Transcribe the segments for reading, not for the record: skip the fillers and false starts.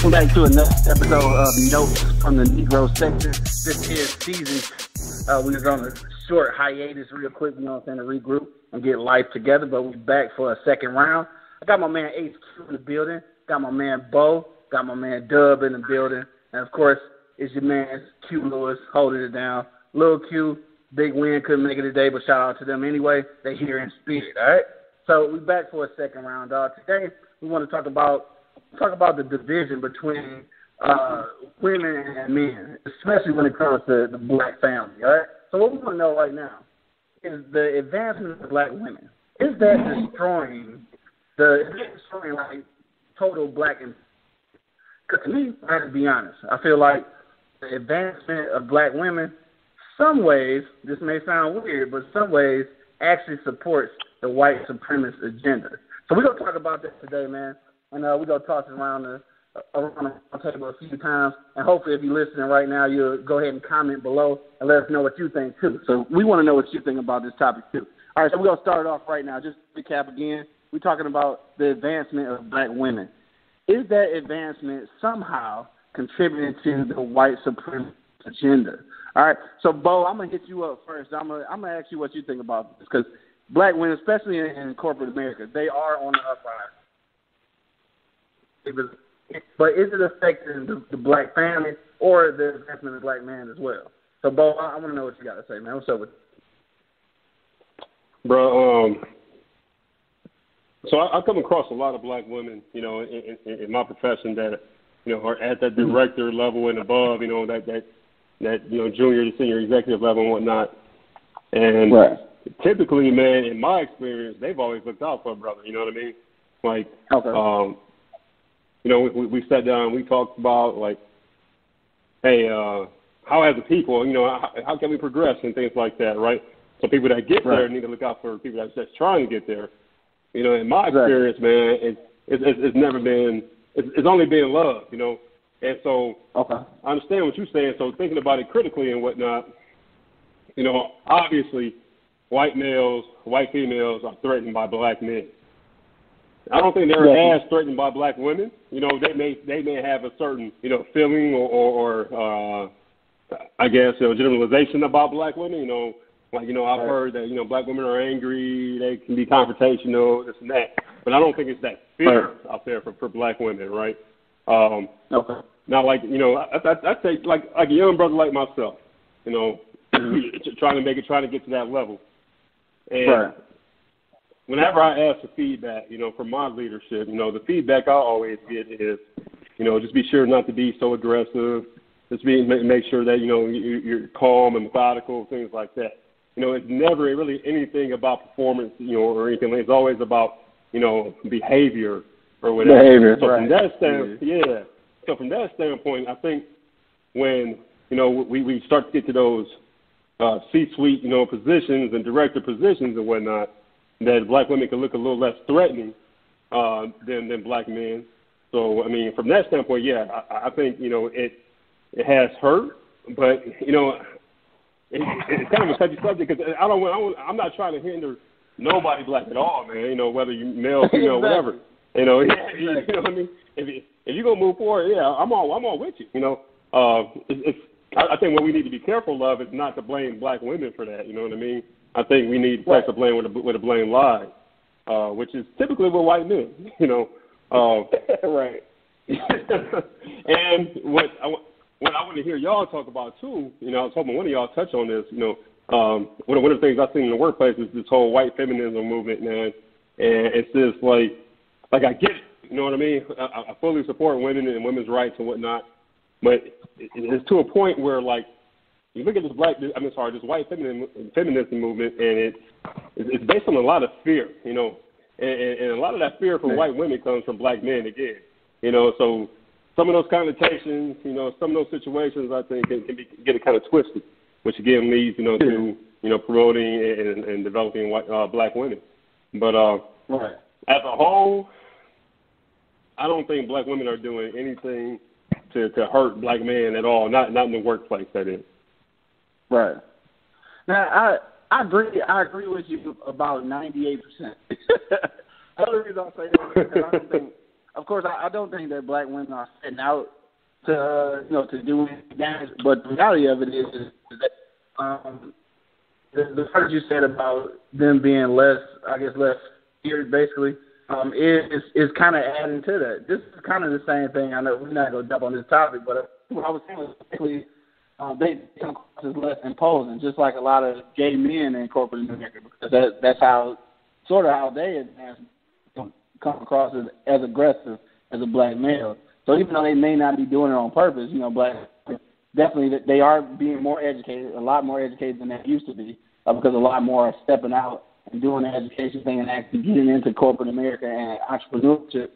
Welcome back to another episode of Notes from the Negro Section. This is season. We was on a short hiatus real quick, you know what I'm saying, to regroup and get life together, but we're back for a second round. I got my man HQ in the building, got my man Bo, got my man DUbb in the building, and of course, it's your man Q.Lewis holding it down. Lil Q, big win, couldn't make it today, but shout out to them anyway. They here in spirit, all right? So we're back for a second round, dog. Today, we want to talk about the division between women and men, especially when it comes to the black family, all right? So what we want to know right now is the advancement of black women. Is that destroying like total black? Because to me, I have to be honest, I feel like the advancement of black women, some ways, this may sound weird, but some ways actually supports the white supremacist agenda. So we're going to talk about that today, man. And we're going to toss it around the table a few times. And hopefully if you're listening right now, you'll go ahead and comment below and let us know what you think, too. So we want to know what you think about this topic, too. All right, so we're going to start off right now. Just to recap again, we're talking about the advancement of black women. Is that advancement somehow contributing to the white supremacist agenda? All right, so, Bo, I'm going to hit you up first. I'm gonna ask you what you think about this, because black women, especially in corporate America, they are on the uprise. But is it affecting the black family or the advancement of the black man as well? So, Bo, I want to know what you got to say, man. What's up with you? Bro, so I come across a lot of black women, you know, in my profession that, you know, are at that director level and above, you know, that you know, junior to senior executive level and whatnot. And right. Typically, man, in my experience, they've always looked out for a brother, you know what I mean? Like, okay. You know, we sat down and we talked about, like, hey, how as a people, you know, how can we progress and things like that, right? So people that get there need to look out for people that's just trying to get there. You know, in my experience, man, it's never been, it's only been love, you know. And so I understand what you're saying. So thinking about it critically and whatnot, you know, obviously white males, white females are threatened by black men. I don't think they're as threatened by black women. You know, they may have a certain, you know, feeling or I guess, you know, generalization about black women. You know, like, you know, I've heard that, you know, black women are angry, they can be confrontational, this and that. But I don't think it's that fear out there for black women, right? Now, like, you know, I say like a young brother like myself, you know, trying to get to that level. And whenever I ask for feedback, you know, from my leadership, you know, the feedback I always get is, you know, just be sure not to be so aggressive. Just make sure that, you know, you're calm and methodical, things like that. You know, it's never really anything about performance, you know, or anything. It's always about, you know, behavior or whatever. Behavior, so from that standpoint, So from that standpoint, I think when, you know, we start to get to those C-suite, you know, positions and director positions and whatnot, that black women can look a little less threatening than black men. So, I mean, from that standpoint, yeah, I think, you know, it has hurt, but, you know, it's kind of a touchy subject because I'm not trying to hinder nobody black at all, man. You know, whether you male, female, whatever. You know, you know what I mean. If you're gonna move forward, yeah, I'm all with you. You know, I think what we need to be careful of is not to blame black women for that. You know what I mean? I think we need to place the blame where the blame lies, which is typically with white men. You know, right. And what I want to hear y'all talk about too, you know, I was hoping one of y'all touch on this. You know, one of the things I've seen in the workplace is this whole white feminism movement, man. And it's just like I get it. You know what I mean? I fully support women and women's rights and whatnot, but it's to a point where, like, you look at this white feminism movement, and it's based on a lot of fear, you know, and a lot of that fear from white women comes from black men again, you know. So some of those connotations, you know, some of those situations, I think, can get kind of twisted, which again leads, you know, to, you know, promoting and developing black women. But as a whole, I don't think black women are doing anything to hurt black men at all. Not in the workplace, that is. Right. Now, I agree with you about 98%. The other reason I say that is because of course, I don't think that black women are setting out to, to do any damage. But the reality of it is that the part you said about them being less feared, basically, is kind of adding to that. This is kind of the same thing. I know we're not going to jump on this topic, but what I was saying was basically they come across as less imposing, just like a lot of gay men in corporate America, because that's how they come across as aggressive as a black male. So even though they may not be doing it on purpose, black definitely they are being more educated, a lot more educated than they used to be, because a lot more are stepping out and doing the education thing and actually getting into corporate America and entrepreneurship,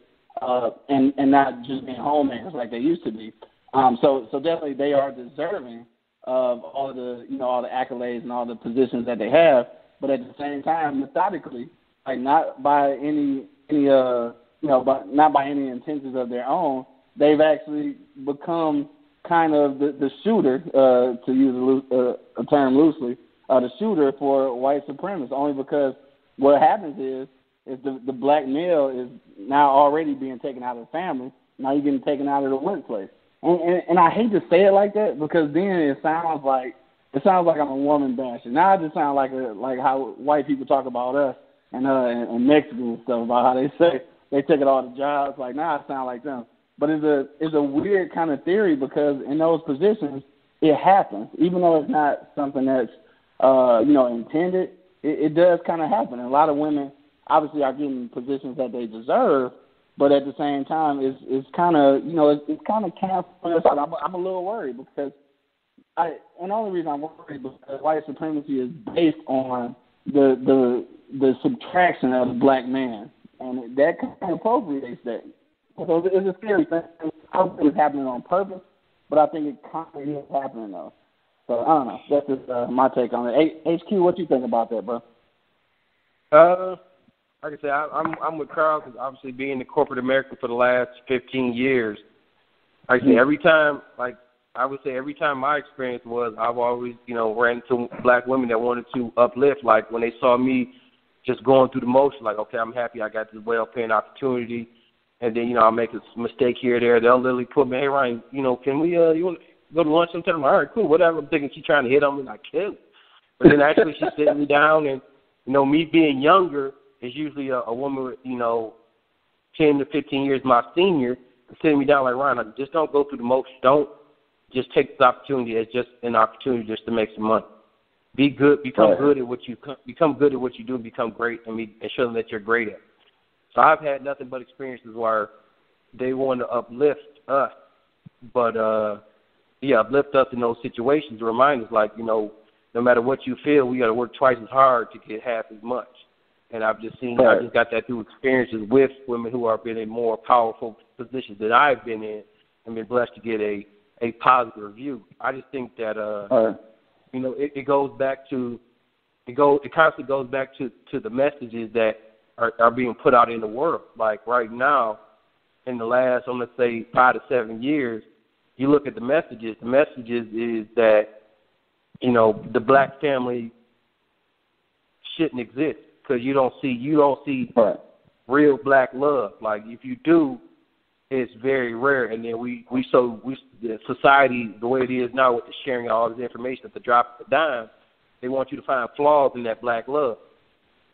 and not just being homemakers like they used to be. So definitely they are deserving of all the accolades and all the positions that they have, but at the same time, methodically, like not by any intentions of their own, they've actually become kind of the shooter, to use a term loosely, the shooter for white supremacists, only because what happens is the black male is now already being taken out of the family. Now you're getting taken out of the workplace. And I hate to say it like that, because then it sounds like I'm a woman basher. Now it just sounds like how white people talk about us and Mexicans and stuff, about how they say they take it all the jobs. Like, now I sound like them. But it's a weird kind of theory, because in those positions it happens, even though it's not something that's intended. It does kind of happen. And a lot of women obviously are getting positions that they deserve, but at the same time, it's kind of it's kind of canceling. I'm a little worried, because and the only reason I'm worried is because white supremacy is based on the subtraction of the black man, and that kind of appropriates that. So it's a scary thing. I don't think it's happening on purpose, but I think it constantly is happening though. So I don't know. That's just my take on it. HQ, what you think about that, bro? Like I said, I'm with Carl, because obviously being in corporate America for the last 15 years, like I say, every time my experience was, I've always, ran into black women that wanted to uplift. Like when they saw me just going through the motion, like, okay, I'm happy I got this well-paying opportunity, and then, I'll make a mistake here or there. They'll literally put me, hey, Ryan, can we, you want to go to lunch sometime? All right, cool, whatever. I'm thinking she's trying to hit on me, like, kill. But then actually she's sitting me down, and, me being younger is usually a woman with, 10 to 15 years my senior, sitting me down like, Ryan, just don't go through the motion. Don't just take this opportunity as just an opportunity just to make some money. Be good, become good at what you do, and become great, and show them that you're great at it. So I've had nothing but experiences where they want to uplift us, but uplift us in those situations to remind us, like, no matter what you feel, we got to work twice as hard to get half as much. And I've just seen, I just got that through experiences with women who have been in more powerful positions that I've been in, and been blessed to get a positive review. I just think that it goes back to it constantly goes back to the messages that are being put out in the world. Like right now, in the last, let's say 5 to 7 years, you look at the messages. The messages is that the black family shouldn't exist, because you don't see real black love. Like if you do, it's very rare. And then the society, the way it is now with the sharing all this information at the drop of a dime, they want you to find flaws in that black love.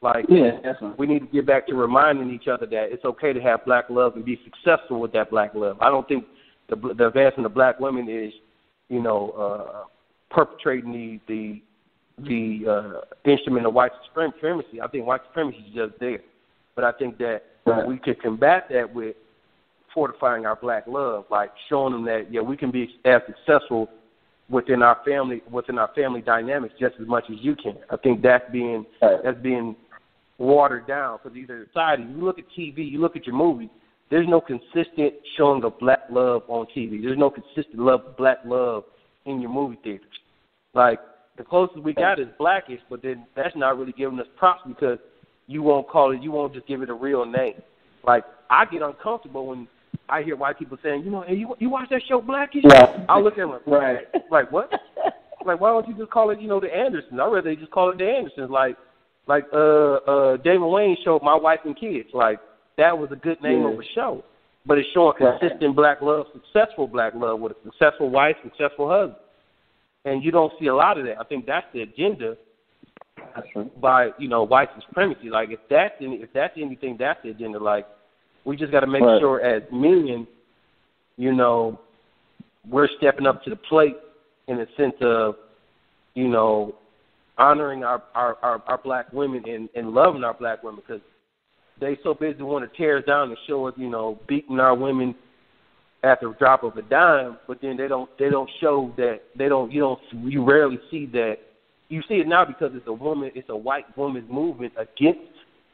Like, we need to get back to reminding each other that it's okay to have black love and be successful with that black love. I don't think the advancement of black women is, perpetrating the instrument of white supremacy. I think white supremacy is just there. But I think that we could combat that with fortifying our black love, like showing them that, we can be as successful within our family dynamics just as much as you can. I think that's being watered down, because either society, you look at TV, you look at your movies, there's no consistent showing of black love on TV. There's no consistent black love in your movie theaters. Like, the closest we got is Blackish, but then that's not really giving us props, because you won't just give it a real name. Like, I get uncomfortable when I hear white people saying, hey, you watch that show Blackish? Yeah. I look at them like what? Like, why don't you just call it, the Andersons? I'd rather they just call it the Andersons. Like David Wayne show, My Wife and Kids. Like, that was a good name of a show. but it's showing consistent black love, successful black love with a successful wife, successful husband. And you don't see a lot of that. I think that's the agenda by, white supremacy. Like, if that's anything, that's the agenda. Like, we just got to make sure as men, we're stepping up to the plate in the sense of, honoring our black women and loving our black women, because they so busy want to tear us down and show us, beating our women at the drop of a dime, but then they don't show that you rarely see that. You see it now because it's a white woman's movement against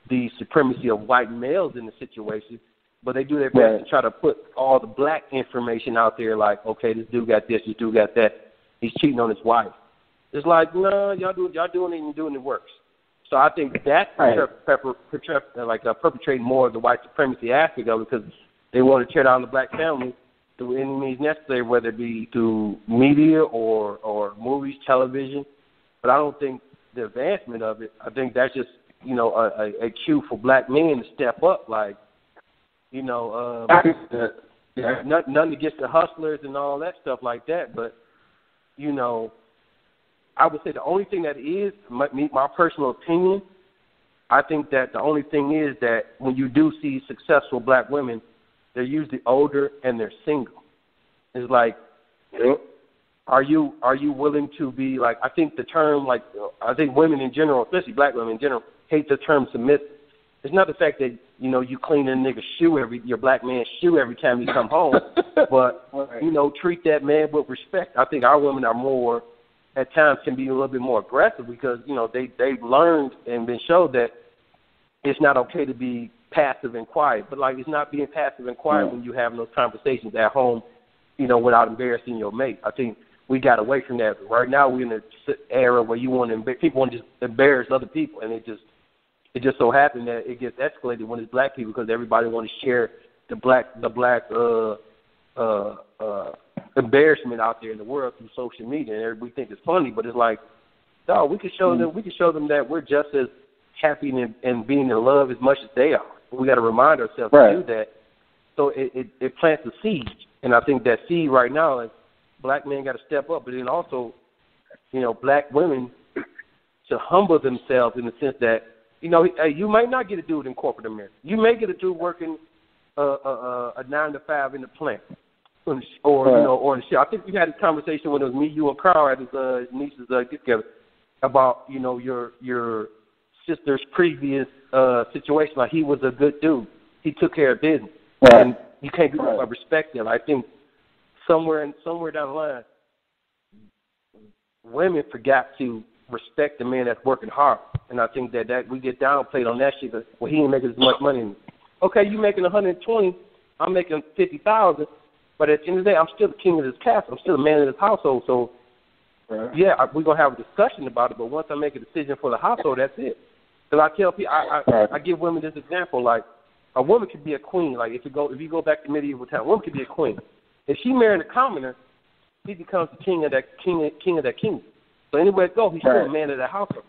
the supremacy of white males in the situation, but they do their best to try to put all the black information out there, like, okay, this dude got this, this dude got that, he's cheating on his wife. It's like, no, y'all doing it and doing it worse. So I think that's perpetrating more of the white supremacy aspect of it, because they want to tear down the black family through any means necessary, whether it be through media or movies, television. But I don't think the advancement of it, I think that's just, a cue for black men to step up, like, nothing against the hustlers and all that stuff like that, but, I would say the only thing that is, my personal opinion, I think that the only thing is that when you do see successful black women, they're usually older and they're single. It's like, are you willing to be, like, I think the term, like, I think women in general, especially black women in general, hate the term submissive. It's not the fact that, you clean a nigga's your black man's shoe every time you come home, but, treat that man with respect. I think our women are more, at times, can be a little bit more aggressive because, they've learned and been showed that it's not okay to be passive and quiet. But, like, it's not being passive and quiet when you have those conversations at home, without embarrassing your mate. I think we got away from that. Right now we're in an era where people want to just embarrass other people, and it just so happened that it gets escalated when it's black people because everybody wants to share the black embarrassment out there in the world through social media, and we think it's funny, but it's like, no, we can show them that we're just as happy and being in love as much as they are. We got to remind ourselves to do that. So it plants a seed, and I think that seed right now is black men got to step up, but then also, black women to humble themselves in the sense that, you might not get a dude in corporate America. You may get a dude working a 9 to 5 in the plant. Or in the show. I think we had a conversation when it was me, you, and Carl at his niece's get together about your sister's previous situation. Like, he was a good dude. He took care of business, and you can't do that by respecting him. I think somewhere down the line, women forgot to respect the man that's working hard, and I think that we get downplayed on that shit. Well, he ain't making as much money. Okay, you making 120, I'm making 50,000. But at the end of the day, I'm still the king of this castle. I'm still the man of this household. So, we're going to have a discussion about it. But once I make a decision for the household, that's it. Because I tell people, I give women this example. Like, a woman could be a queen. Like, if you go back to medieval time, a woman could be a queen. If she married a commoner, he becomes the king of that kingdom. So anywhere it goes, he's still a man of that household.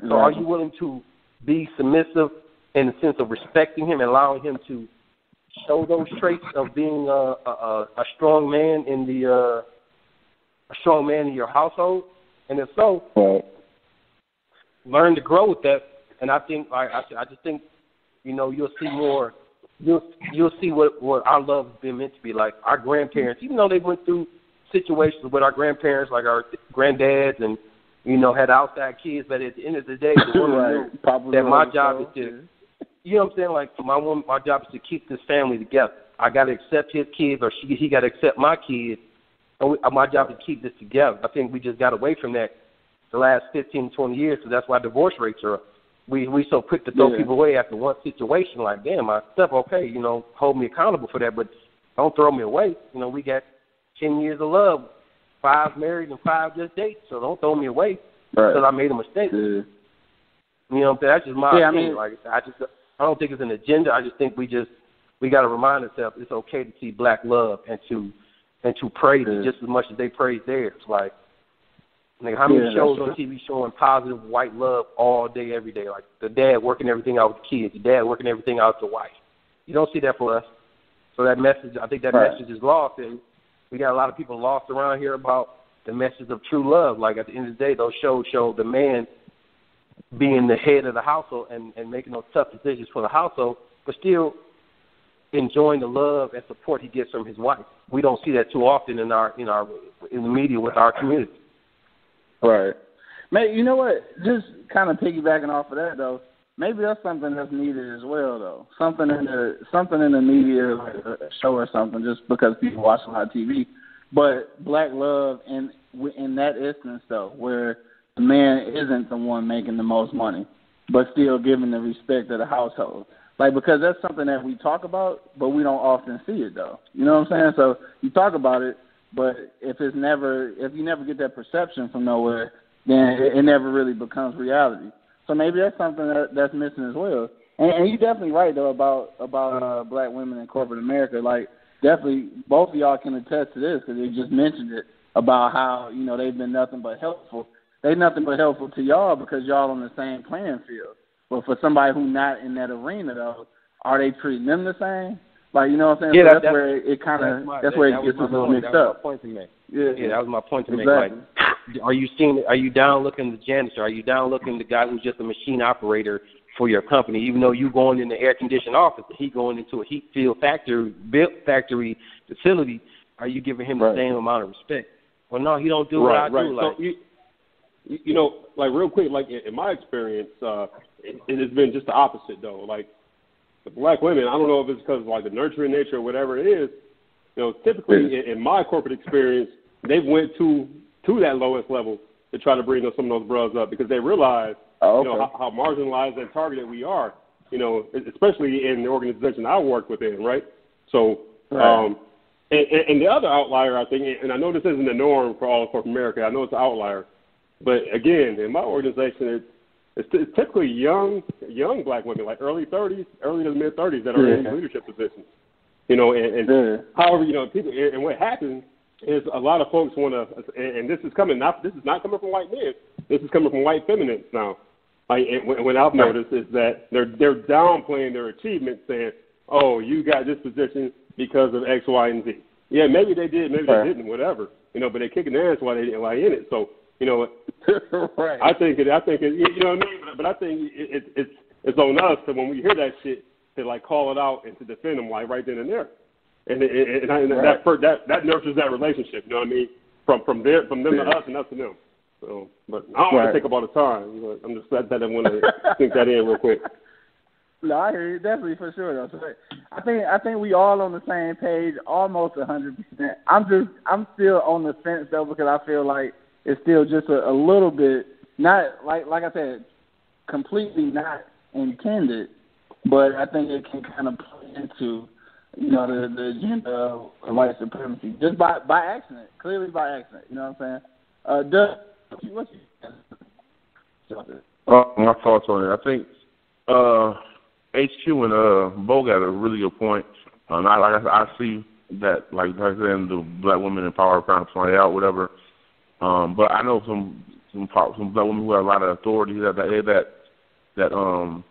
So are you willing to be submissive in the sense of respecting him and allowing him to show those traits of being a strong man in your household, and if so, learn to grow with that. And I think I just think you'll see more. You'll see what our love has been meant to be. Like, our grandparents, even though they went through situations with our grandparents, like our granddads, and had outside kids, but at the end of the day, the woman knew that my job is to. You know what I'm saying? Like, my job is to keep this family together. I got to accept his kids, or he got to accept my kids. And my job is to keep this together. I think we just got away from that the last 15, 20 years, so that's why divorce rates are up. We so quick to throw people away after one situation. Like, damn, my stuff, okay, hold me accountable for that, but don't throw me away. We got 10 years of love, 5 married and 5 just dates, so don't throw me away because I made a mistake. Yeah. You know what I'm saying? That's just my opinion. Like, I don't think it's an agenda. I just think we got to remind ourselves it's okay to see black love and to praise it just as much as they praise theirs. Like how many shows on TV showing positive white love all day, every day? Like the dad working everything out with the kids, the dad working everything out with the wife. You don't see that for us. So that message, I think that message is lost, and we got a lot of people lost around here about the message of true love. Like at the end of the day, those shows show the man being the head of the household and making those tough decisions for the household, but still enjoying the love and support he gets from his wife. We don't see that too often in the media with our community. Right. Man, you know what? Just kind of piggybacking off of that though, maybe that's something that's needed as well though. Something in the media, like a show or something, just because people watch a lot of TV. But black love in that instance though, where the man isn't the one making the most money, but still giving the respect of the household. Like, because that's something that we talk about, but we don't often see it though. You know what I'm saying? So you talk about it, but if you never get that perception from nowhere, then it never really becomes reality. So maybe that's something that's missing as well. And you're definitely right though about black women in corporate America. Like, definitely both of y'all can attest to this because they just mentioned it about how they've been nothing but helpful. They're nothing but helpful to y'all because y'all on the same playing field. But for somebody who's not in that arena, though, are they treating them the same? Like, you know what I'm saying? Yeah, so that's where it kind of where it gets a little mixed up. Point to make. Yeah, that was my point to exactly. make. Like, are you down looking the janitor? Are you down looking the guy who's just a machine operator for your company? Even though you going in the air conditioned office, he going into a heat field factory facility, are you giving him the same amount of respect? Well, no, he don't do what I do. Like, so like real quick, like in my experience, it has been just the opposite though. Like the black women, I don't know if it's because of like the nurturing nature or whatever it is. Typically in my corporate experience, they went to that lowest level to try to bring some of those bros up because they realize how marginalized and targeted we are. Especially in the organization I work within, right? So, and the other outlier, I think, and I know this isn't the norm for all of corporate America. I know it's an outlier. But again, in my organization, it's typically young black women, like early 30s, early to mid 30s, that are in leadership positions. However, people, and what happens is a lot of folks want to, and this is not coming from white men. This is coming from white feminists now. Like, what I've noticed is that they're downplaying their achievements, saying, "Oh, you got this position because of X, Y, and Z." Yeah, maybe they did, maybe they didn't, whatever. But they're kicking their ass while they in it. So. I think it. You know what I mean. But I think it's on us to, when we hear that shit, to like call it out and to defend them like right then and there, and that nurtures that relationship. You know what I mean? From them to us and us to them. So, but I don't want to take up all the time. But I'm just glad that I want to think that in real quick. No, I hear you definitely for sure though. So I think we all on the same page, almost 100%. I'm still on the fence though because I feel like it's still just a little bit, not like I said, completely not intended, but I think it can kind of play into, the agenda of white supremacy just by accident, clearly by accident. You know what I'm saying? Doug, what's your my thoughts on it? I think HQ and Bo got a really good point. I see that, like I said, the black women in power kind of play out, whatever. But I know some black women who have a lot of authority that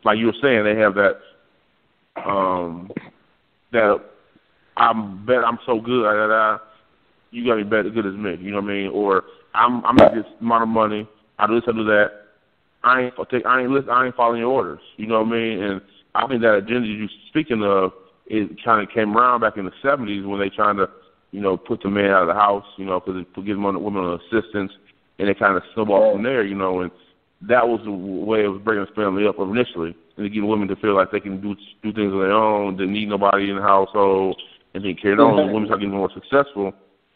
like you were saying, they have that that I'm so good that you gotta be better good as me. You know what I mean? Or I'm making this amount of money. I do this, I do that. I ain't following your orders. You know what I mean? And I think that agenda you're speaking of, it kind of came around back in the 70s when they trying to put the man out of the house, because it gives women on assistance, and it kind of snowballed from there, and that was the way of bringing the family up initially, and to get women to feel like they can do things on their own, didn't need nobody in the household, and then carry it on. And women start getting more successful.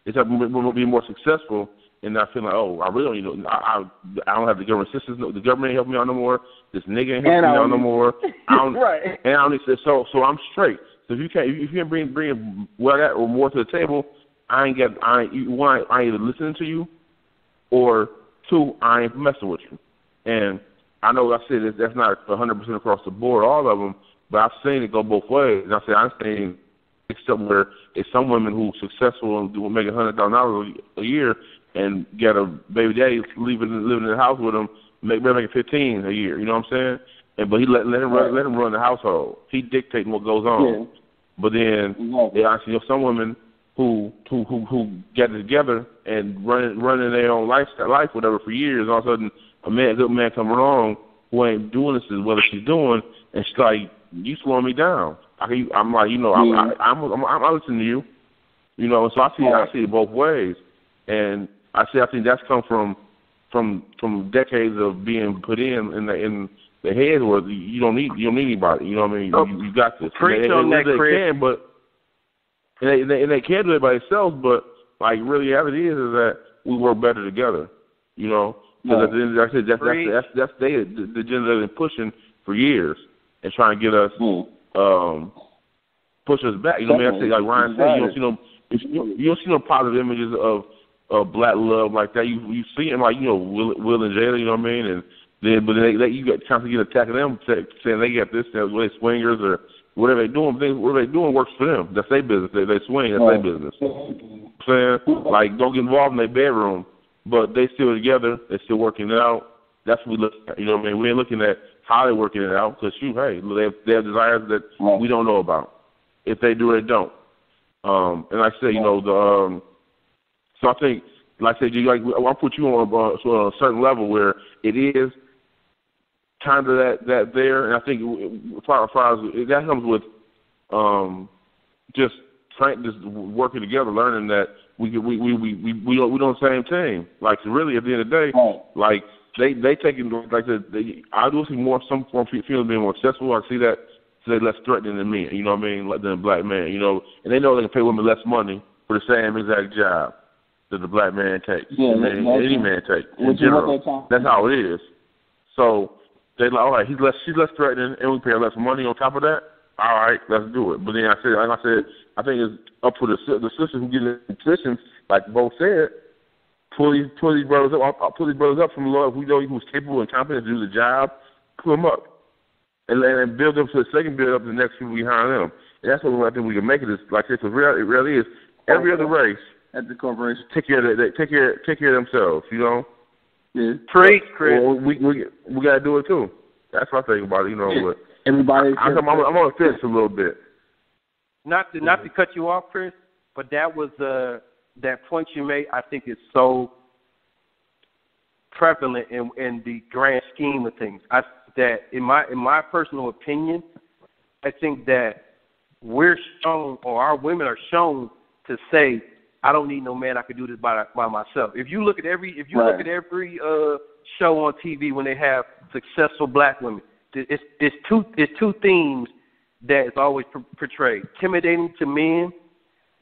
They start being more successful, and not feeling like, oh, I really don't, I don't have the government assistance. The government ain't helping me out no more. This nigga ain't helping me out no more. I don't, and I don't need to. So I'm straight. So if you can't bring that or more to the table, I ain't either listening to you, or two, I ain't messing with you. And I know I said that's not 100% across the board, all of them, but I've seen it go both ways. And I'm saying except where it's some women who are successful and make $100,000 a year and get a baby daddy living in the house with them, making $15 a year. You know what I'm saying? But he let him run the household. He dictating what goes on. But then I see some women who get together and running their own life, whatever, for years. All of a sudden, a good man come along who ain't doing this as well as she's doing, and she's like, "You slowing me down." I'm like, I'm listening to you, So I see it both ways, and I think that's come from decades of being put in the head where you don't need anybody. You know what I mean? You got this. Preach on that, Chris. They can do it by themselves, but like really, how it is that we work better together. Because at the end, like I said, that's the agenda they've been pushing for years and trying to get us push us back. You know what I mean? I say, like Ryan said, you don't see no positive images of black love like that. You see them like Will and Jada. You know what I mean? And then you get constantly get attacking them, saying they got this, they swingers or whatever they're doing. Whatever they're doing works for them. That's their business. They swing. That's their business. Saying like don't get involved in their bedroom, but they still together. They're still working it out. That's what we look at. You know what I mean? We ain't looking at how they're working it out because they have desires that we don't know about. If they do or they don't. And like I said, so I think, like I said, I'll put you on a certain level where it is kind of that there, and I think as far as that comes with just working together, learning that we on the same team. Like really, at the end of the day, like they taking like I do see more some form of females being more successful. I see that. They're less threatening than men, than a black man, and they know they can pay women less money for the same exact job that the black man takes, any man takes in general. That's how it is. So they're like, all right, she's less threatening, and we pay her less money on top of that. All right, let's do it. But then I think it's up to the sisters who get in positions, like both said, pull these brothers up from the Lord. If we know who's capable and competent to do the job, pull them up. And build up so they can build up the next people behind them. And that's what I think we can make it is like this. It really is. Every other race at the corporation take care of themselves. Yeah. Preach, Chris. Well, we gotta do it too. That's what I think about it. But everybody. I'm on the fence a little bit. Not to cut you off, Chris, but that was that point you made. I think is so prevalent in the grand scheme of things. That in my personal opinion, I think that we're shown, or our women are shown, to say, I don't need no man. I can do this by myself. If you look at every show on TV when they have successful black women, it's two themes that is always portrayed: intimidating to men,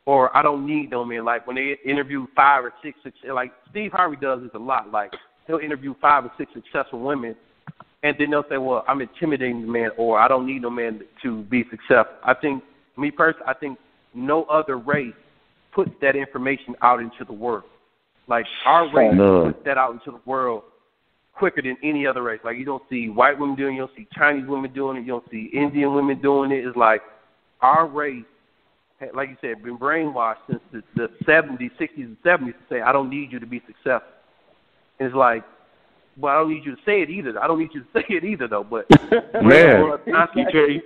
or I don't need no man. Like when they interview 5 or 6, like Steve Harvey does this a lot. Like he'll interview 5 or 6 successful women. And then they'll say, well, I'm intimidating the man, or I don't need no man to be successful. I think no other race puts that information out into the world. Like our race puts that out into the world quicker than any other race. Like you don't see white women doing it, you don't see Chinese women doing it, you don't see Indian women doing it. It's like our race, like you said, been brainwashed since the 70s, 60s, and 70s to say, I don't need you to be successful. And it's like, well, I don't need you to say it either. I don't need you to say it either, though. But man,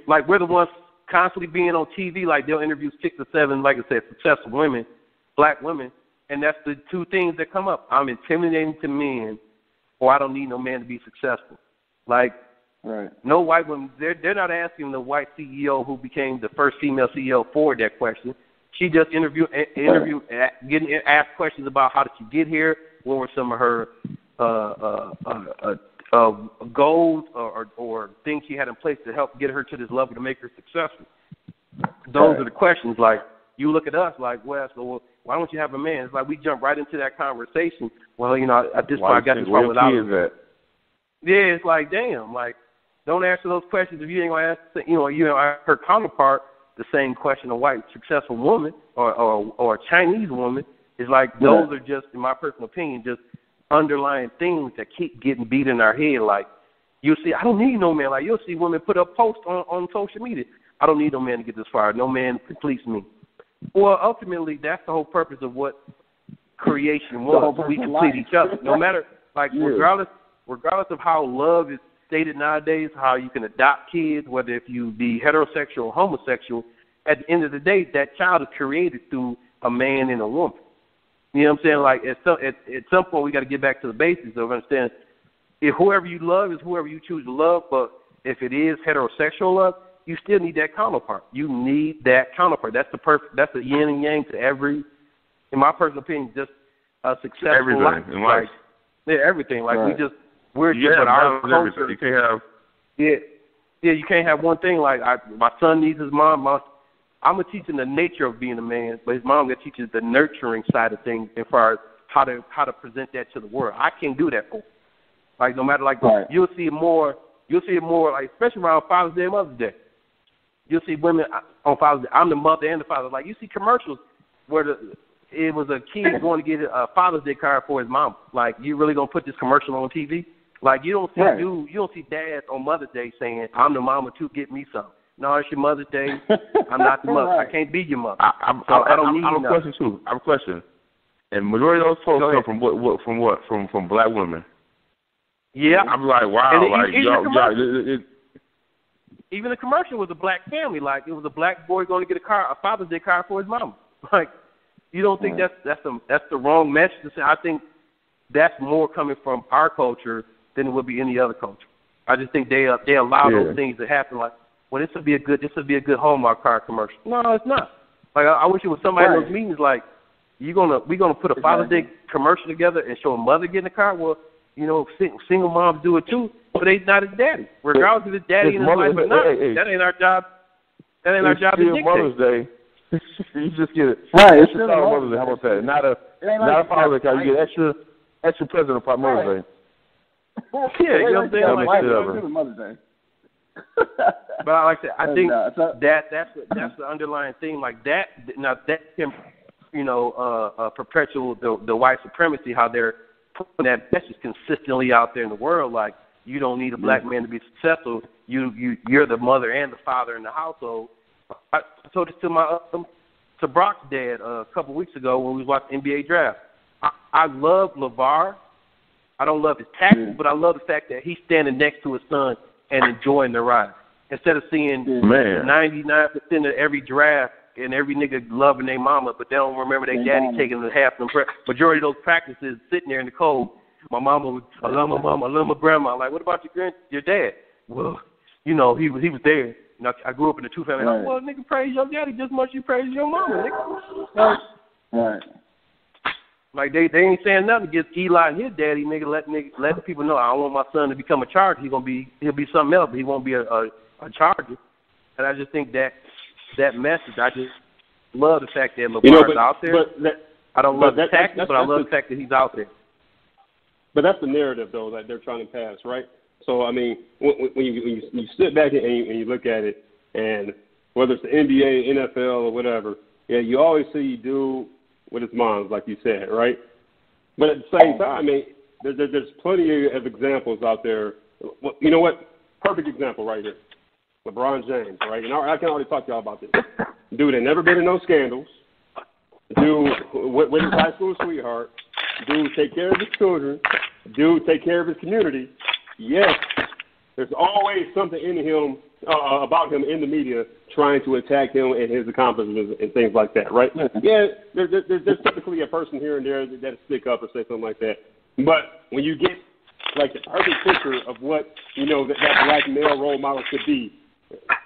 like we're the ones constantly being on TV. Like they'll interview 6 or 7, like I said, successful women, black women, and that's the two things that come up. I'm intimidating to men, or I don't need no man to be successful. Like no white women. They're not asking the white CEO who became the first female CEO for that question. She just interviewed, getting asked questions about how did she get here, what were some of her goals or things she had in place to help get her to this level to make her successful. Those are the questions. Like you look at us, like Wes, well, why don't you have a man? It's like we jump right into that conversation. Well, at this point, I got this part without it. Yeah, it's like damn, like don't answer those questions if you ain't gonna ask. Her counterpart the same question. A white successful woman or a Chinese woman is like those are just, in my personal opinion, just underlying things that keep getting beat in our head. Like you'll see, I don't need no man. Like you'll see women put up posts on social media. I don't need no man to get this far. No man completes me. Well, ultimately, that's the whole purpose of what creation was. We complete each other. No matter, like, regardless of how love is stated nowadays, how you can adopt kids, whether if you be heterosexual or homosexual, at the end of the day, that child is created through a man and a woman. You know what I'm saying? Like, at some point, we got to get back to the basics of understanding if whoever you love is whoever you choose to love, but if it is heterosexual love, you still need that counterpart. You need that counterpart. That's the yin and yang to every, in my personal opinion, just a successful everything life. in life. Like, yeah, everything. Like, right. we're just our culture. Everything. You can't have. Yeah, you can't have one thing. Like, my son needs his mom. I'm going to teach him the nature of being a man, but his mom that teaches the nurturing side of things as far as how to present that to the world. I can't do that for him. Like, no matter, like, right. You'll see it more, like, especially around Father's Day and Mother's Day. You'll see women on Father's Day. I'm the mother and the father. Like, you see commercials where it was a kid going to get a Father's Day card for his mom. Like, you really going to put this commercial on TV? Like, you don't see right. you don't see dads on Mother's Day saying, I'm the mama too, get me some. No, it's your Mother's Day. I'm not the mother. right. I can't be your mother. I don't need. I have a question too. I have a question. And majority of those folks come from what? From black women. Yeah. I'm like, wow. And like y'all, even the commercial was a black family. Like, it was a black boy going to get a Father's Day card for his mama. Like, you don't think that's the wrong message to say? I think that's more coming from our culture than it would be any other culture. I just think they allow those things to happen. Like, well, this would be a good Hallmark card commercial. No, it's not. Like, I wish it was somebody in those meetings. Like, we're gonna put a Father's Day commercial together and show a mother getting a card. Well, you know, single moms do it too, but they not his daddy. Regardless of his daddy and his wife or not, that ain't our job. That ain't our job to dictate. Mother's Day. You just get it. Right. It's just Mother's Day. How about that? Not a Father's Day card. You get extra present on Mother's Day. Yeah, you know what I'm saying? Like, Mother's Day. But like I said, I think that's the underlying thing. Like that, now that can, perpetuate the white supremacy. How they're putting that message consistently out there in the world. Like, you don't need a black man to be successful. You're the mother and the father in the household. I told this to Brock's dad a couple weeks ago when we was watching NBA draft. I love LeVar. I don't love his tackle, but I love the fact that he's standing next to his son and enjoying the ride. Instead of seeing 99% of every draft and every nigga loving their mama, but they don't remember their daddy taking the half of them. Majority of those practices sitting there in the cold. My mama I love my mama, I love my grandma. I'm like, what about your dad? Well, he was there. I grew up in a two-family house. Well, nigga, praise your daddy just as much as you praise your mama, nigga. Right. Like, they ain't saying nothing against Eli and his daddy, nigga. Let the people know, I don't want my son to become a Charger. He'll be something else, but he won't be a Charger. And I just think that message, I just love the fact that LeVar's out there. I don't love the tactics, but I love the fact that he's out there. But that's the narrative, though, that they're trying to pass, right? So, I mean, when you sit back and you look at it, and whether it's the NBA, NFL, or whatever, you always see dude with his moms, like you said, right? But at the same time, I mean, there's plenty of examples out there. You know what? Perfect example right here. LeBron James, right? And I can already talk to y'all about this. Dude ain't never been in no scandals. Dude with his high school sweetheart. Dude take care of his children. Dude take care of his community. Yes, there's always something in him, about him in the media trying to attack him and his accomplishments and things like that, right? Yeah, there's typically a person here and there that'll stick up or say something like that. But when you get, like, the perfect picture of what, that black male role model should be,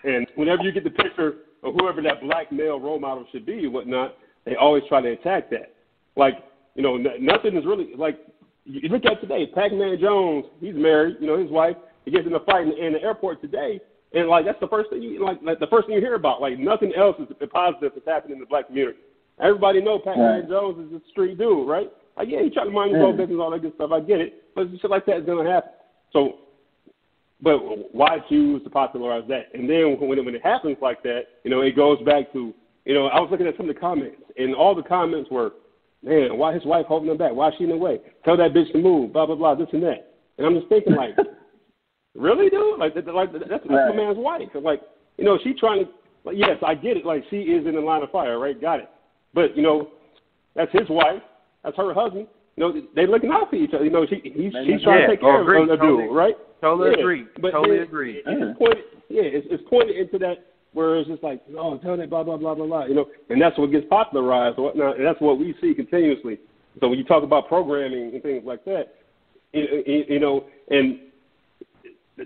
and whenever you get the picture of whoever that black male role model should be and whatnot, they always try to attack that. Like, nothing is really, like, you look at today, Pac-Man Jones, he's married, his wife, he gets in a fight in the airport today, and, like, that's the first thing the first thing you hear about. Like, nothing else is positive that's happening in the black community. Everybody knows Pac-Man Jones is a street dude, right? Like, yeah, he trying to mind his own business, all that good stuff. I get it, but shit like that is going to happen. So, but why choose to popularize that? And then when it happens like that, it goes back to, I was looking at some of the comments, and all the comments were, man, why his wife holding him back? Why is she in the way? Tell that bitch to move, blah, blah, blah, this and that. And I'm just thinking, like, really, dude? Like that's my man's wife. Like, she trying to, like, yes, I get it. Like, she is in the line of fire, right? Got it. But, that's his wife. That's her husband. They looking out for each other. She's trying to take care of the dude, right? Totally agree. But totally agree. It's pointed into where it's just like, oh, tell that blah, blah, blah, blah, blah, and that's what gets popularized or whatnot, and that's what we see continuously. So when you talk about programming and things like that, and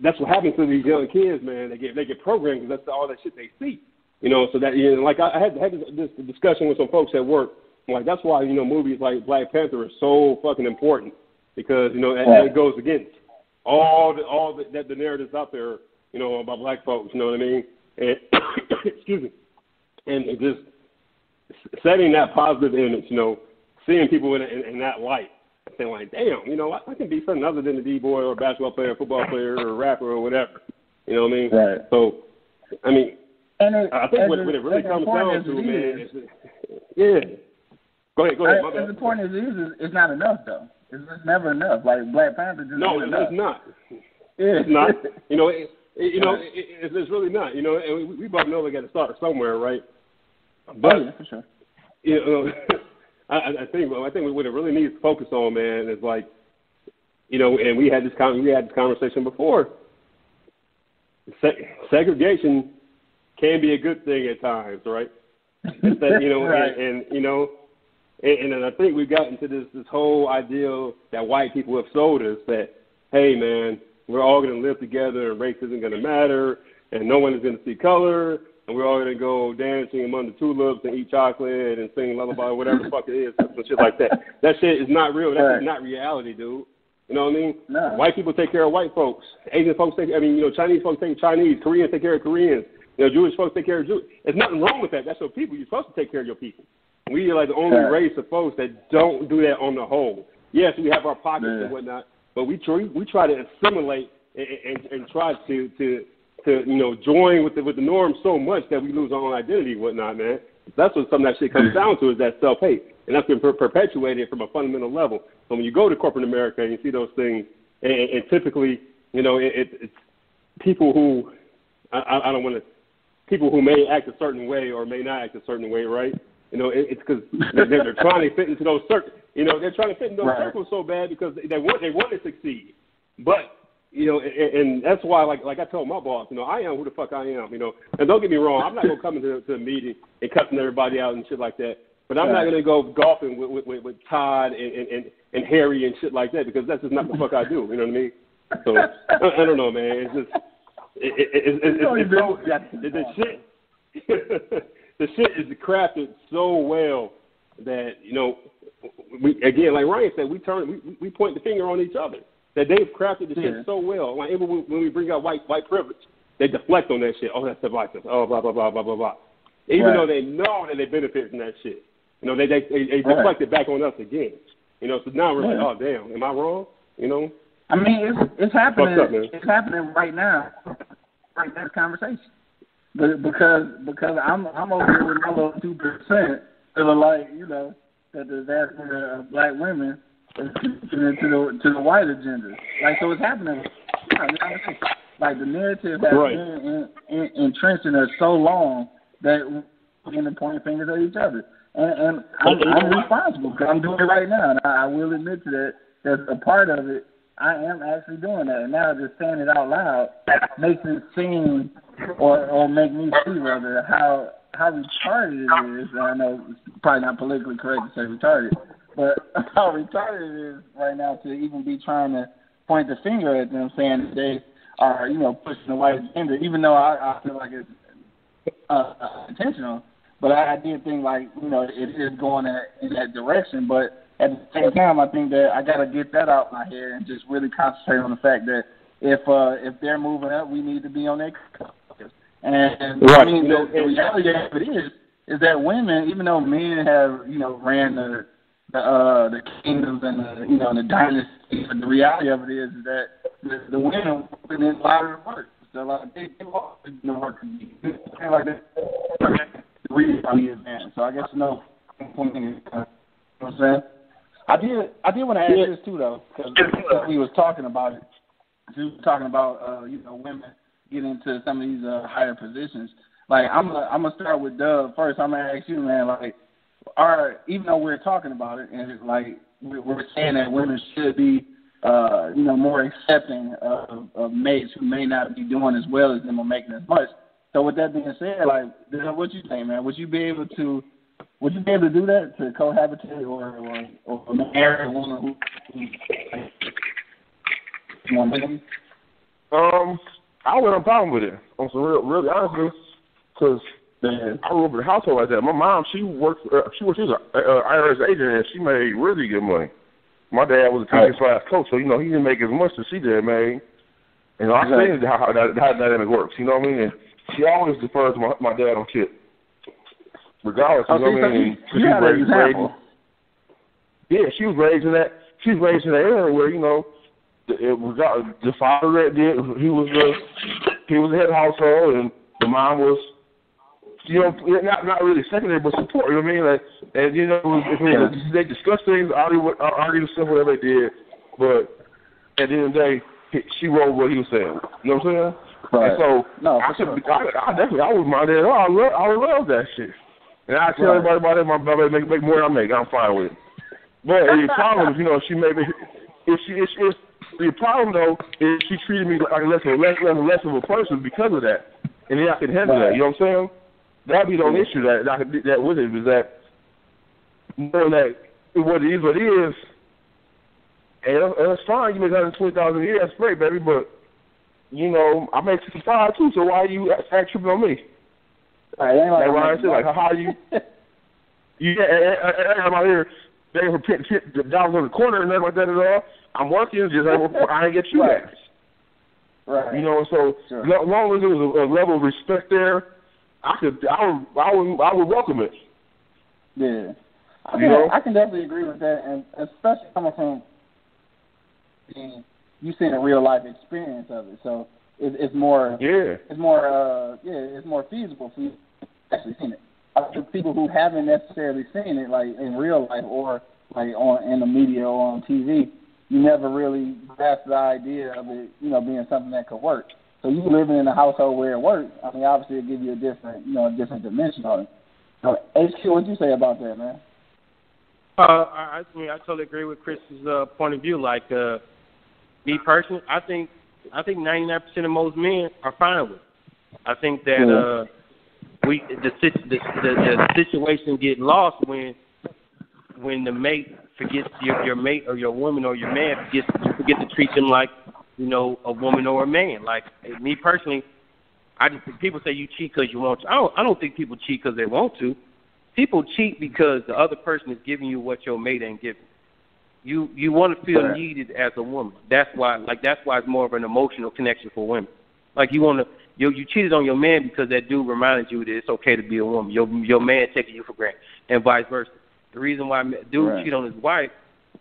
that's what happens to these young kids, man. They get programmed because that's all that shit they see, So that, like I had this discussion with some folks at work. Like that's why movies like Black Panther are so fucking important because it goes against all the narratives out there, about black folks. You know what I mean? And excuse me, and just setting that positive image. Seeing people in that light, saying like, damn, I can be something other than a D-boy or a basketball player, or football player, or a rapper or whatever. You know what I mean? Right. So, I mean, I think what it really comes down to, man, is yeah. Go ahead. My bad. The point is, it's not enough though. It's just never enough. Like Black Panther just it's not. It's not. It's really not. And we both know we got to start somewhere, right? But yeah, for sure. I think what it really needs to focus on, man, is like, and we had this conversation before. Segregation can be a good thing at times, right? It's that, right. And I think we've gotten to this whole ideal that white people have sold us that, hey, man, we're all going to live together and race isn't going to matter and no one is going to see color and we're all going to go dancing among the tulips and eat chocolate and sing lullaby, whatever the fuck it is, some shit like that. That shit is not real. That's not reality, dude. You know what I mean? No. White people take care of white folks. Asian folks Chinese folks take care of Chinese. Koreans take care of Koreans. Jewish folks take care of Jews. There's nothing wrong with that. That's your people. You're supposed to take care of your people. We are like the only race of folks that don't do that on the whole. Yes, we have our pockets and whatnot, but we try to assimilate and try to join with the norm so much that we lose our own identity and whatnot, man. That's what some of that shit comes down to is that self-hate, and that's been perpetuated from a fundamental level. So when you go to corporate America and you see those things, and typically, it's people who I don't want to people who may act a certain way or may not act a certain way, right? It's because they're trying to fit into those circles. They're trying to fit in those circles so bad because they want to succeed. But and that's why, like I told my boss, I am who the fuck I am. And don't get me wrong, I'm not gonna come into a meeting and cussing everybody out and shit like that. But I'm not gonna go golfing with Todd and Harry and shit like that because that's just not the fuck I do. You know what I mean? So I don't know, man. It's just the shit. The shit is crafted so well that we again, like Ryan said, we point the finger on each other. That they've crafted the shit so well. Like even when we bring out white privilege, they deflect on that shit. Oh, that's divisive. Oh, blah blah blah blah blah blah. Even though they know that they benefit from that shit, they deflect it back on us again. So now we're like, oh damn, am I wrong? I mean, it's happening. Up, it's happening right now. Right, that conversation. But because I'm over here with my little 2%, feeling like that the vast majority of black women is to the white agenda. Like so, it's happening. Like the narrative has been entrenched in us so long that we're going to point fingers at each other. And I'm responsible because I'm doing it right now, and I will admit to that. That's a part of it. I am actually doing that, and now just saying it out loud makes it seem, or make me see rather how retarded it is. I know it's probably not politically correct to say retarded, but how retarded it is right now to even be trying to point the finger at them, saying that they are, pushing the white agenda, even though I feel like it's intentional. But I did think like, it is going in that direction, but at the same time, I think that I got to get that out of my head and just really concentrate on the fact that if they're moving up, we need to be on their focus. And I mean, the reality of it is that women, even though men have ran the kingdoms and the dynasties, the reality of it is that the women are putting in a lot of work. So like they lost the work like that. The reality is that. So I guess what I'm saying. I did want to ask this too though, because we was talking about it. We was talking about women getting into some of these higher positions. Like I'm gonna start with DUbb first. I'm gonna ask you, man. Like, even though we're talking about it, and like we're saying that women should be, more accepting of mates who may not be doing as well as them or making as much. So with that being said, like, what you think, man? Would you be able to do that, to cohabitate or marry a woman who wants to? I wouldn't have a problem with it. On some really honestly, because I grew up in a household like that. My mom, she was an IRS agent, and she made really good money. My dad was a teacher / coach, so, you know, he didn't make as much as she did, man. You know, I seen how that dynamic works, you know what I mean? And she always defers to my dad on shit. Regardless, you know what I mean? You had an example. Yeah, she was raised in that area where, you know, the father did, he was the head of household, and the mom was, you know, not really secondary, but support. You know what I mean? Like, and you know, they discussed things, argue stuff, whatever they did, but at the end of the day, she wrote what he was saying. You know what I'm saying? Right. And so I was my dad. I would love that shit. And I tell everybody about it. My baby make more than I make. I'm fine with it. But the problem is, you know, she maybe the problem though is she treated me like less of a person because of that, and then I can handle that. You know what I'm saying? That'd be the only issue that with it is that knowing that what it is, and it's fine. You make $120,000 a year, that's great, baby. But you know, I make 65 too. So why are you act tripping on me? Like Ryan said, like how you I'm out here begging for $10 on the corner and nothing like that at all. I'm working, just I ain't get you ass. Right. You know, so as long as there was a level of respect there, I would welcome it. Yeah. I can definitely agree with that, and especially coming from you seeing a real life experience of it. So it's more feasible for you to actually seen it. For people who haven't necessarily seen it, like in real life or like in the media or on TV, you never really grasp the idea of it, you know, being something that could work. So you living in a household where it works, I mean, obviously it'll give you a different dimension on it. HQ, what'd you say about that, man? I totally agree with Chris's point of view. Like, me personally, I think 99% of most men are fine with it. I think that the situation get lost when the mate forgets your mate or your woman or your man forget to treat them like, you know, a woman or a man. Like me personally, I just think people say you cheat because you want to. I don't think people cheat because they want to. People cheat because the other person is giving you what your mate ain't giving. You want to feel needed as a woman. That's why it's more of an emotional connection for women. Like you cheated on your man because that dude reminded you that it's okay to be a woman. Your man taking you for granted, and vice versa. The reason why dude cheat on his wife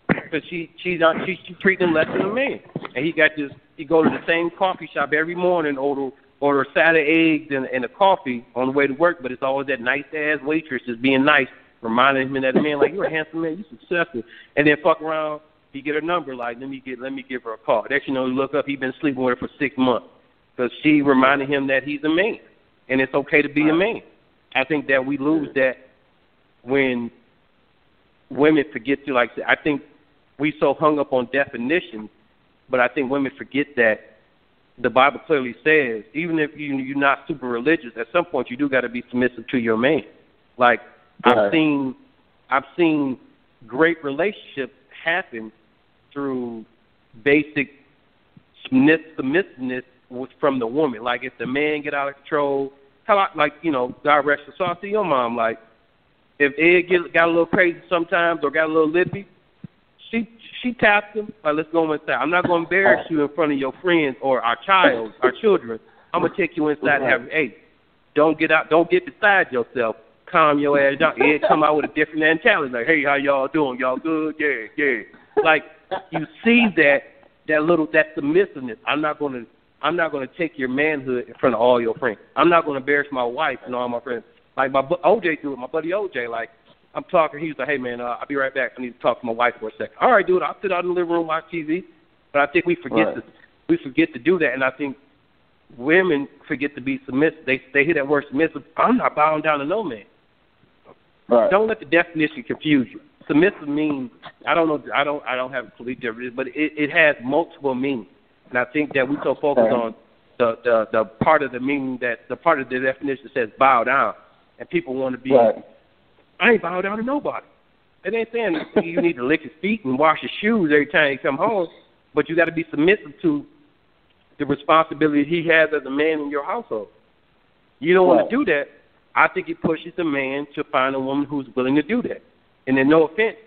because she treating him less than a man, and he go to the same coffee shop every morning, order a side of eggs and a coffee on the way to work, but it's always that nice ass waitress just being nice, reminding him that the man like, you're a handsome man, you successful, and then fuck around, he get her number, like let me give her a call. Next you know, you look up, he been sleeping with her for 6 months because she reminded him that he's a man and it's okay to be a man. I think that we lose that when women forget to, like, I think we so hung up on definitions, but I think women forget that the Bible clearly says, even if you're not super religious, at some point you do got to be submissive to your man. Like I've seen great relationships happen through basic submissiveness from the woman. Like if the man get out of control, God rest her soul. I see your mom. Like if Ed got a little crazy sometimes or got a little lippy, she tapped him, like, let's go inside. I'm not going to embarrass you in front of your friends or our children. I'm going to take you inside and have, hey, don't get beside yourself. Calm your ass down. Ed come out with a different mentality. Like, hey, how y'all doing? Y'all good? Yeah. Like, you see that submissiveness. I'm not going to take your manhood in front of all your friends. I'm not going to embarrass my wife and all my friends. Like my OJ do it, my buddy OJ, like, I'm talking. He's like, hey, man, I'll be right back. I need to talk to my wife for a second. All right, dude, I'll sit out in the living room, watch TV. But I think we forget to do that. And I think women forget to be submissive. They hear that word submissive. I'm not bowing down to no man. Right. Don't let the definition confuse you. Submissive means, I don't know, I don't have a complete definition, but it has multiple meanings. And I think that we so focused on the part of the meaning that the part of the definition says bow down, and people want to be. Right. I ain't bow down to nobody. It ain't saying you need to lick his feet and wash his shoes every time he come home, but you got to be submissive to the responsibility he has as a man in your household. You don't want to do that. I think it pushes a man to find a woman who's willing to do that. And then, no offense,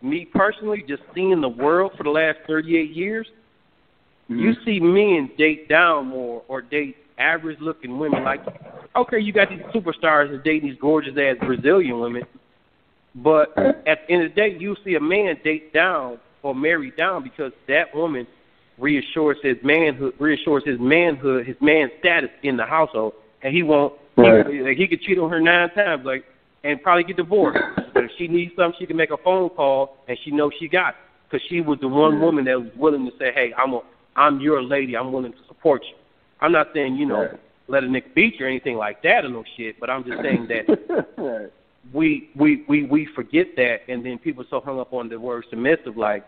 me personally, just seeing the world for the last 38 years, you see men date down more or date average-looking women. Like, okay, you got these superstars that date these gorgeous-ass Brazilian women, but at the end of the day, you see a man date down or marry down because that woman reassures his manhood, his man status in the household, and he won't. He could cheat on her 9 times, like, and probably get divorced. But if she needs something, she can make a phone call, and she knows she got it because she was the one woman that was willing to say, "Hey, I'm your lady. I'm willing to support you." I'm not saying let a nigga beat you or anything like that or no shit, but I'm just saying that we forget that, and then people so hung up on the word submissive, like,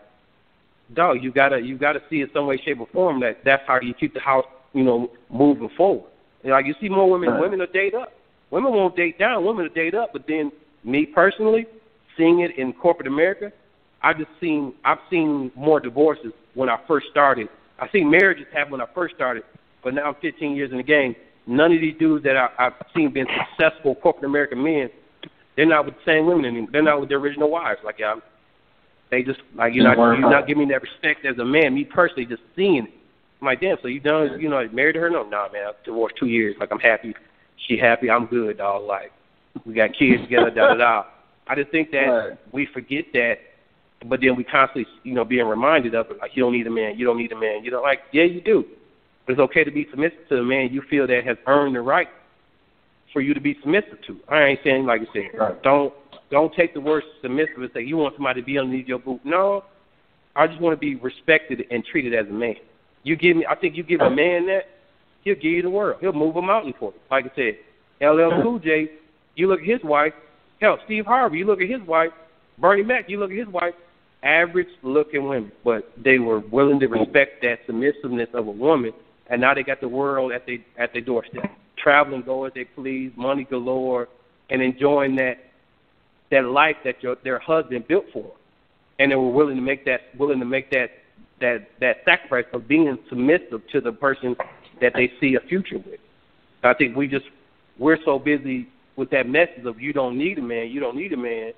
dog, you gotta see in some way, shape, or form that that's how you keep the house, moving forward. And like you see more women will date up. Women won't date down. Women will date up. But then me personally, seeing it in corporate America, I've seen more divorces when I first started. I've seen marriages happen when I first started, but now I'm 15 years in the game. None of these dudes that I've seen being successful corporate American men, they're not with the same women anymore. They're not with their original wives. Like, they just, like, you're not giving me that respect as a man. Me personally, just seeing it. I'm like, damn, so you done, married to her? No, nah, man, I divorced 2 years. Like, I'm happy. She happy. I'm good, dog. Like, we got kids together, da-da-da. I just think that we forget that, but then we constantly, being reminded of it, like, you don't need a man, you don't need a man. Like, yeah, you do. But it's okay to be submissive to a man you feel that has earned the right for you to be submissive to. I ain't saying, like you said, don't take the word submissive and say you want somebody to be underneath your boot. No, I just want to be respected and treated as a man. I think you give a man that, he'll give you the world. He'll move a mountain for you. Like I said, LL Cool J, you look at his wife. Hell, Steve Harvey, you look at his wife. Bernie Mac, you look at his wife. Average-looking women, but they were willing to respect that submissiveness of a woman, and now they got the world at their doorstep, traveling, go as they please, money galore, and enjoying that life that their husband built for them. And they were willing to make that sacrifice of being submissive to the person that they see a future with. I think we're so busy with that message of you don't need a man, you don't need a man,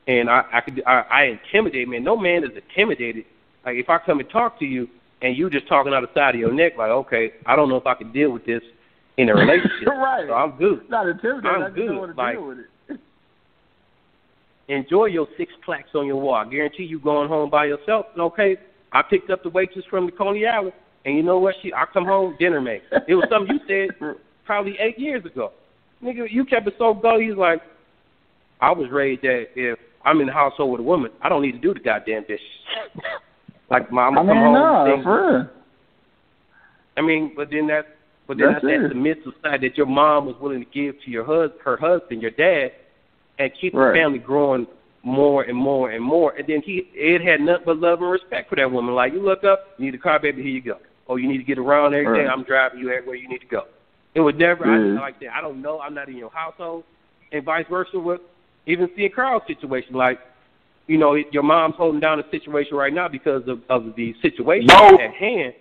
and I intimidate man. No man is intimidated. Like, if I come and talk to you and you just talking out the side of your neck, like, okay, I don't know if I can deal with this in a relationship. Right. So I'm good. Not intimidated. I'm I just good. don't want to deal with it. Enjoy your 6 plaques on your wall. I guarantee you going home by yourself. Okay, I picked up the waitress from the Coney Island, and you know what? I come home, dinner made. It was something you said probably 8 years ago. Nigga, you kept it so gully. He's like, I was raised that if I'm in the household with a woman, I don't need to do the goddamn dishes. Like, I'm gonna come home. For real. I mean, but then that's that submissive side that your mom was willing to give to her husband, your dad, and keep the family growing more and more and more. And then it had nothing but love and respect for that woman. Like, you look up, you need a car, baby, here you go. Oh, you need to get around every day, I'm driving you everywhere you need to go. It was never like that. I don't know. I'm not in your household. And vice versa with even seeing Carl's situation. Like, your mom's holding down the situation right now because of the situation at hand.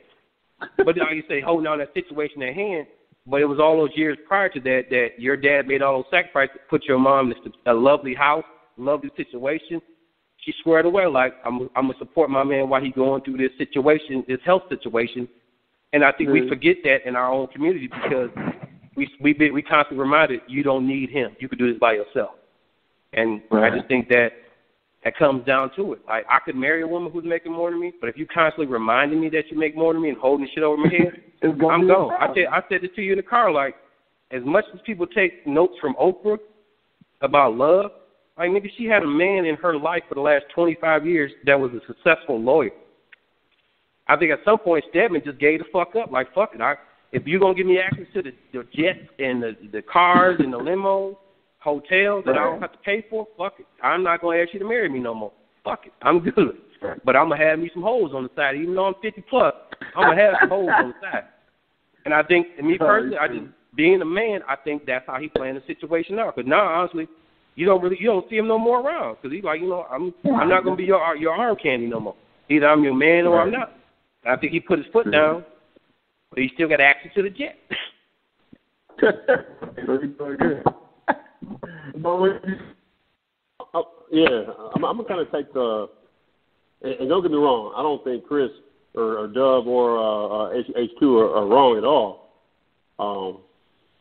But like you say, holding down that situation at hand. But it was all those years prior to that your dad made all those sacrifices to put your mom in a lovely house, lovely situation. She squared away like, I'm going to support my man while he's going through this situation, this health situation. And I think we forget that in our own community because we constantly reminded, you don't need him. You could do this by yourself. And I just think that comes down to it. Like, I could marry a woman who's making more than me, but if you constantly reminding me that you make more than me and holding shit over my head, I'm gone. I said it to you in the car, like, as much as people take notes from Oprah about love, like, nigga, she had a man in her life for the last 25 years that was a successful lawyer. I think at some point Stedman just gave the fuck up. Like, fuck it. If you're going to give me access to the jets and the cars and the limos, hotels that I don't have to pay for, fuck it. I'm not going to ask you to marry me no more. Fuck it. I'm good. But I'm going to have me some hoes on the side. Even though I'm 50 plus, I'm going to have some hoes on the side. And I think, me personally, being a man, I think that's how he planned the situation out. Because now, honestly, you don't see him no more around. Because he's like, I'm not going to be your arm candy no more. Either I'm your man or I'm not. I think he put his foot down, but he still got access to the jet. Yeah, I'm gonna kind of take the. And don't get me wrong, I don't think Chris or DUbb or H2 are wrong at all.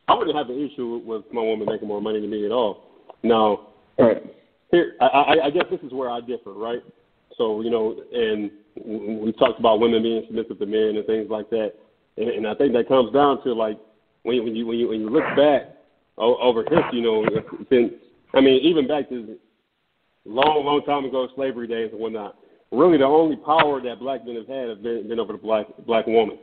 I wouldn't have an issue with my woman making more money than me at all. Now, here, I guess this is where I differ, right? So, and we talked about women being submissive to men and things like that, and I think that comes down to like when you look back over history, since even back to long time ago, slavery days and whatnot. Really, the only power that black men have had has been over the black woman.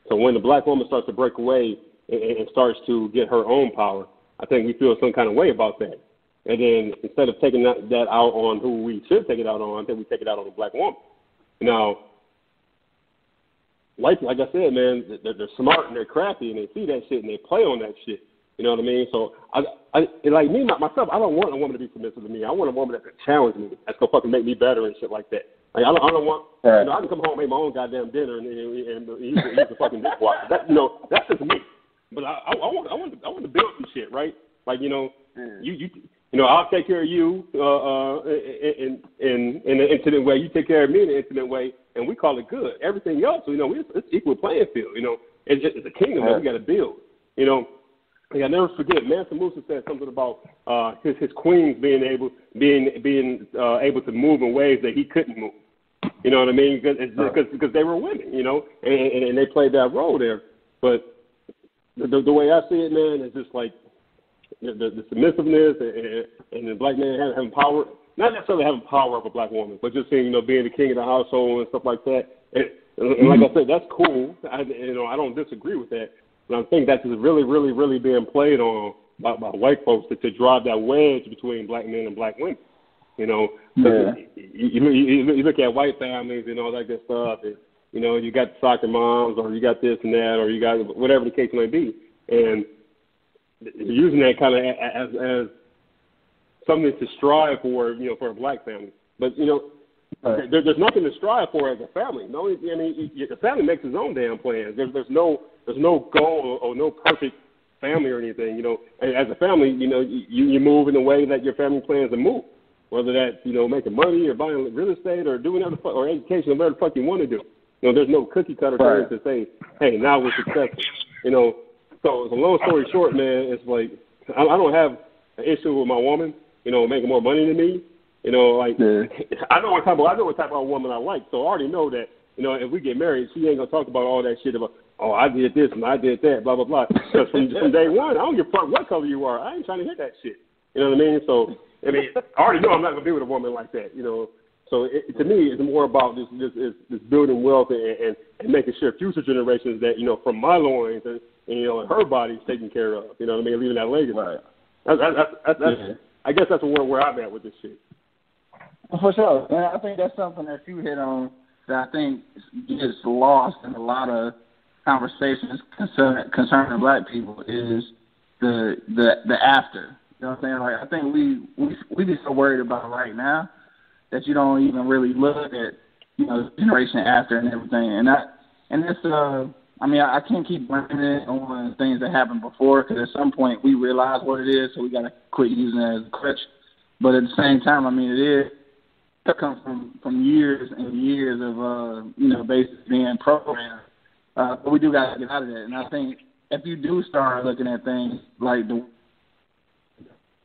So when the black woman starts to break away and starts to get her own power, I think we feel some kind of way about that. And then instead of taking that out on who we should take it out on, I think we take it out on the black woman. Now, like I said, man, they're smart and they're crafty and they see that shit and they play on that shit. You know what I mean? So I like me myself, I don't want a woman to be submissive to me. I want a woman that can challenge me, that's gonna fucking make me better and shit like that. Like I don't want, I can come home and make my own goddamn dinner and use the fucking dishwasher. That's just me. But I want to build some shit, right? Like I'll take care of you in an intimate way. You take care of me in an intimate way, and we call it good. Everything else, it's equal playing field. It's a kingdom that we got to build. Like I never forget, Mansa Musa said something about his queens being able to move in ways that he couldn't move. You know what I mean? Because they were women, and they played that role there. But the way I see it, man, is just like the submissiveness and the black man having power, not necessarily having power of a black woman, but just being the king of the household and stuff like that. And like I said, that's cool. I don't disagree with that. And I think that's just really, really, really being played on by white folks to drive that wedge between black men and black women. You look at white families and all that good stuff, and you got soccer moms, or you got this and that, or you got whatever the case may be, and using that kind of as something to strive for, for a black family. But there's nothing to strive for as a family. No, the family makes its own damn plans. There's no goal or no perfect family or anything. As a family, you move in the way that your family plans to move. Whether that's making money or buying real estate or doing whatever or education, whatever the fuck you want to do. There's no cookie cutter thing to say, hey, now we're successful. So it's a long story short, man. It's like I don't have an issue with my woman, making more money than me. I know what type of woman I like. So I already know that, if we get married, she ain't gonna talk about all that shit about, oh, I did this and I did that, blah blah blah. Because from day one, I don't give a fuck what color you are. I ain't trying to hear that shit. You know what I mean? So I already know I'm not gonna be with a woman like that. So to me, it's more about this building wealth and making sure future generations that from my loins and her body's taken care of. You know what I mean? Leaving that legacy. Right. That's I guess that's where I'm at with this shit. For sure, and I think that's something that you hit on that I think gets lost in a lot of conversations concerning black people is the after. You know what I'm saying? Like I think we get so worried about right now that you don't even really look at the generation after and everything. And it's I can't keep blaming it on things that happened before because at some point we realize what it is, so we got to quit using it as a crutch. But at the same time, it comes from years and years of basically being programmed. But we do got to get out of that. And I think if you do start looking at things like then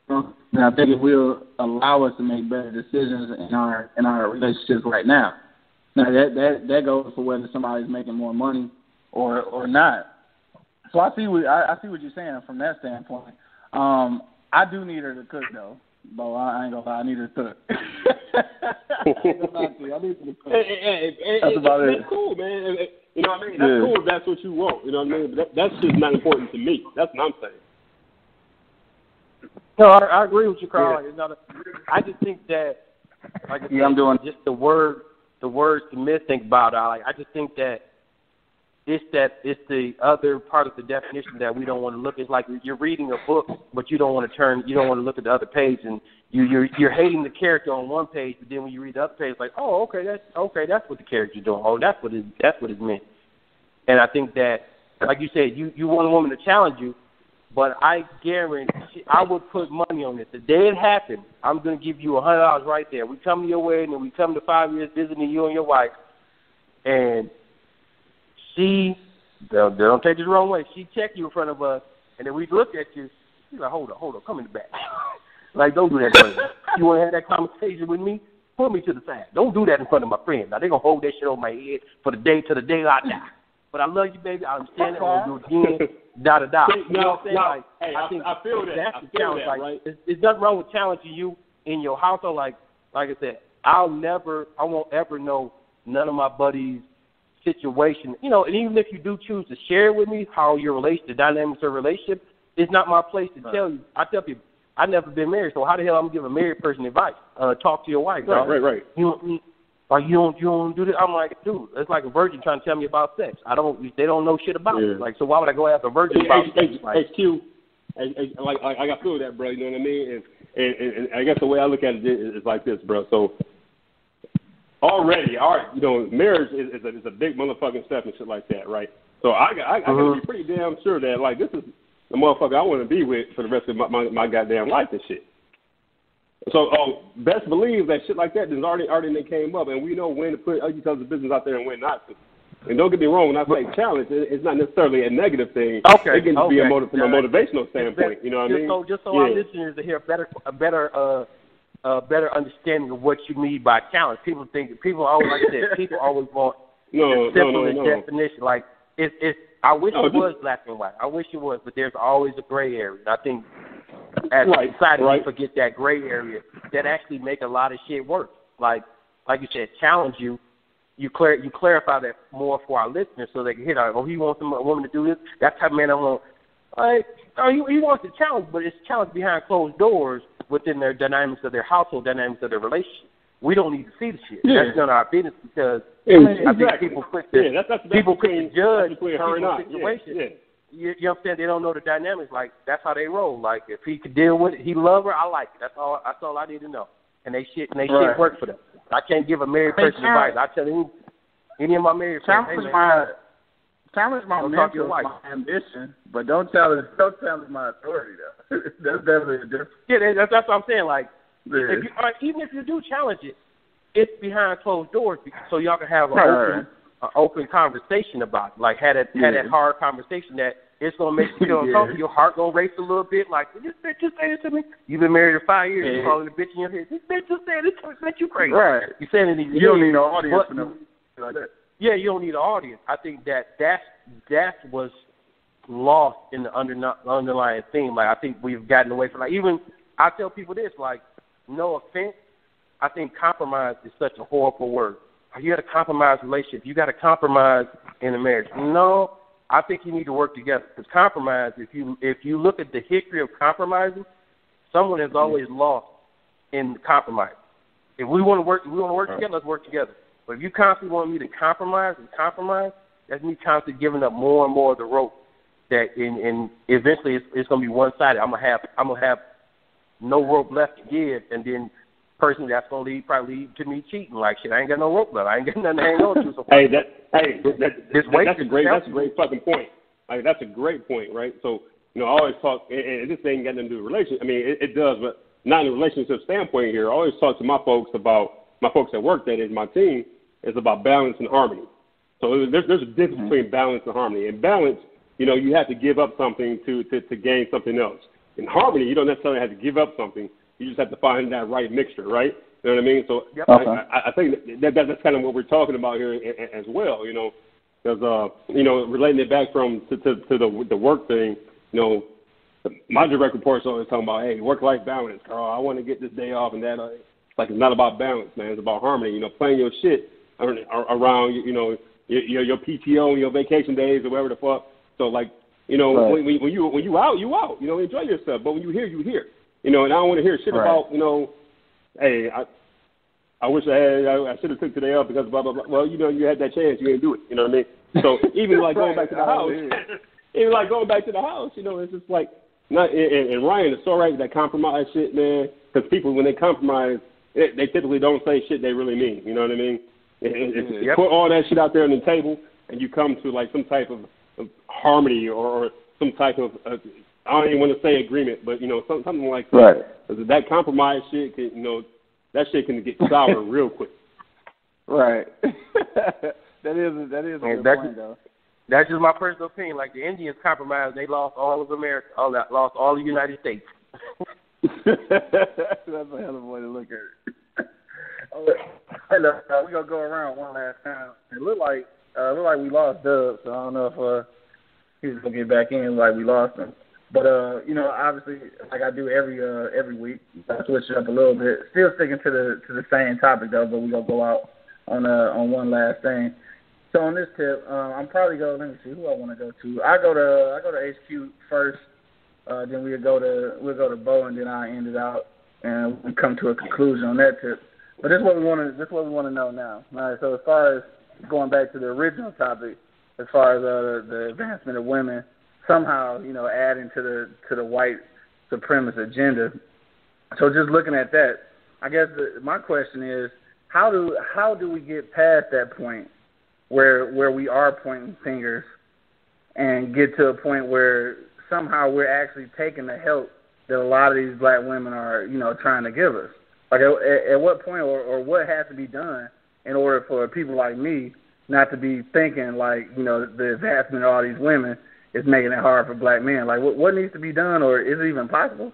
I think it will allow us to make better decisions in our relationships right now. Now that goes for whether somebody's making more money or not. So I see what you're saying from that standpoint. I do need her to cook though. But I ain't gonna lie, I need her to cook. I need her to cook. That's about it. That's cool, man. You know what I mean? That's cool if that's what you want. You know what I mean? But that's just not important to me. That's what I'm saying. No, I agree with you, Carl. Yeah. I just think that, like I said, I'm doing just the word submit. Think about it. I just think that it's the other part of the definition that we don't want to look. It's like you're reading a book, but you don't want to look at the other page, and you're hating the character on one page, but then when you read the other page, it's like, oh, that's what the character's doing. Oh, that's what it meant. And I think that, like you said, you want a woman to challenge you, but I guarantee I would put money on it. The day it happened, I'm going to give you $100 right there. We come to your wedding, and we come to 5 years visiting you and your wife, and don't take this the wrong way. She checked you in front of us, and then we looked at you. She's like, hold on, come in the back. Like, don't do that. Brother. You want to have that conversation with me? Pull me to the side. Don't do that in front of my friends. Now, they're going to hold that shit on my head for the day to the day I die. But I love you, baby. I understand it. I'm going to do it again. Da-da-da. You know what I'm saying? Like, hey, I think I feel that. That's the challenge. That, like, right? There's nothing wrong with challenging you in your household. Like I said, I won't ever know none of my buddies' situation. You know, and even if you do choose to share with me how the dynamics of your relationship, it's not my place to tell you. I tell people, I've never been married, so how the hell I'm going to give a married person advice? Talk to your wife, dog. Right. You don't do this. I'm like, dude, it's like a virgin trying to tell me about sex. They don't know shit about it. Like, so why would I go ask a virgin about sex? Q, like I got through that, bro. You know what I mean? And I guess the way I look at it is like this, bro. So already, marriage is a big motherfucking step and shit like that, right? So I gotta be pretty damn sure that like this is the motherfucker I want to be with for the rest of my goddamn life and shit. So, best believe that shit like that has already came up, and we know when to put each other's business out there and when not to. And don't get me wrong, when I say challenge, it's not necessarily a negative thing. Okay. It can be from a motivational standpoint. You know what I mean? Just so our listeners to hear a better understanding of what you mean by challenge. People always, like I said, people always want the simplest definition. Like I wish it was black and white. I wish it was, but there's always a gray area. And I think as a society, we forget that gray area that actually make a lot of shit work. Like you said, challenge you. You clarify that more for our listeners so they can hear, he wants a woman to do this. That type of man I want. He wants to challenge, but it's challenge behind closed doors within their dynamics of their household, dynamics of their relationship. We don't need to see the shit. Yeah. That's none of our business because I think people quick to judge people's situation. Yeah. You know what I'm saying? They don't know the dynamics. Like, that's how they roll. Like, if he could deal with it, he love her, I like it. That's all I need to know. And they shit work for them. I can't give a married person advice. I tell any of my married friends, challenge my mental, my ambition, but don't challenge my authority, though. That's definitely a difference. Yeah, that's what I'm saying. Like, even if you do challenge it, it's behind closed doors, so y'all can have an open conversation about it. Like, had that hard conversation that it's gonna make you feel uncomfortable. Your heart gonna race a little bit. Like, this bitch just say this to me. You've been married for 5 years. You're calling the bitch in your head. This bitch just said this to me. Bitch, you crazy. Right. You saying it. You don't need no audience for nothing like that. Yeah, you don't need an audience. I think that was lost in the underlying theme. Like, I think we've gotten away from, like, even I tell people this, like, no offense, I think compromise is such a horrible word. You got to compromise relationship. You got to compromise in a marriage. No, I think you need to work together. Because compromise, if you look at the history of compromising, someone has always lost in compromise. If we want to work together, let's work together. But if you constantly want me to compromise, that's me constantly giving up more and more of the rope. That and eventually it's going to be one-sided. I'm gonna have no rope left to give, and then person that's going to probably lead to me cheating. Like, shit, I ain't got no rope left. I ain't got nothing to hang on to. So that's a great fucking point. Like, that's a great point, right? So, I always talk, and this ain't got nothing to do with relationship. I mean, it does, but not in a relationship standpoint here. I always talk to my folks at work, that is my team, is about balance and harmony. So there's a difference between balance and harmony. In balance, you have to give up something to gain something else. In harmony, you don't necessarily have to give up something. You just have to find that right mixture, right? You know what I mean? So I think that's kind of what we're talking about here as well, because relating it back to the work thing, my direct reports always talking about, hey, work-life balance, Carl. I want to get this day off and that. Like, it's not about balance, man. It's about harmony. Playing your shit around your PTO and your vacation days or whatever the fuck. So, like, when you out, you out. Enjoy yourself. But when you here, you here. And I don't want to hear shit about, hey, I wish I should have took today off because blah, blah, blah. Well, you had that chance. You didn't do it. You know what I mean? So even like going back to the house, even like going back to the house, you know, it's just like not. And Ryan is so right with that compromise shit, man. Because people, when they compromise, they typically don't say shit they really mean. You know what I mean? Put all that shit out there on the table, and you come to like some type of harmony or some type of I don't even want to say agreement, but you know something like that. Right. That compromise shit, can, you know, that shit can get sour real quick. Right. That is a good point, though. That's just my personal opinion. Like the Indians compromised, they lost all of America, lost all the United States. That's a hell of a way to look at it. Hey, look, we're gonna go around one last time. It looked like we lost DUbb, so I don't know if he's gonna get back in like we lost him. But you know, obviously, like I do every week, I switch it up a little bit. Still sticking to the same topic though, but we gonna go out on one last thing. So on this tip, I'm probably going. Let me see who I want to go to. I go to HQ first. Then we'll go to Bo, and then I end it out, and we come to a conclusion on that tip. But this is what we want to know now. All right. So as far as going back to the original topic, as far as the advancement of women, somehow adding to the white supremacist agenda. So just looking at that, I guess my question is, how do we get past that point where we are pointing fingers and get to a point where somehow we're actually taking the help that a lot of these black women are, trying to give us? Like at what point or what has to be done in order for people like me not to be thinking like, the advancement of all these women is making it hard for black men? Like what needs to be done, or is it even possible?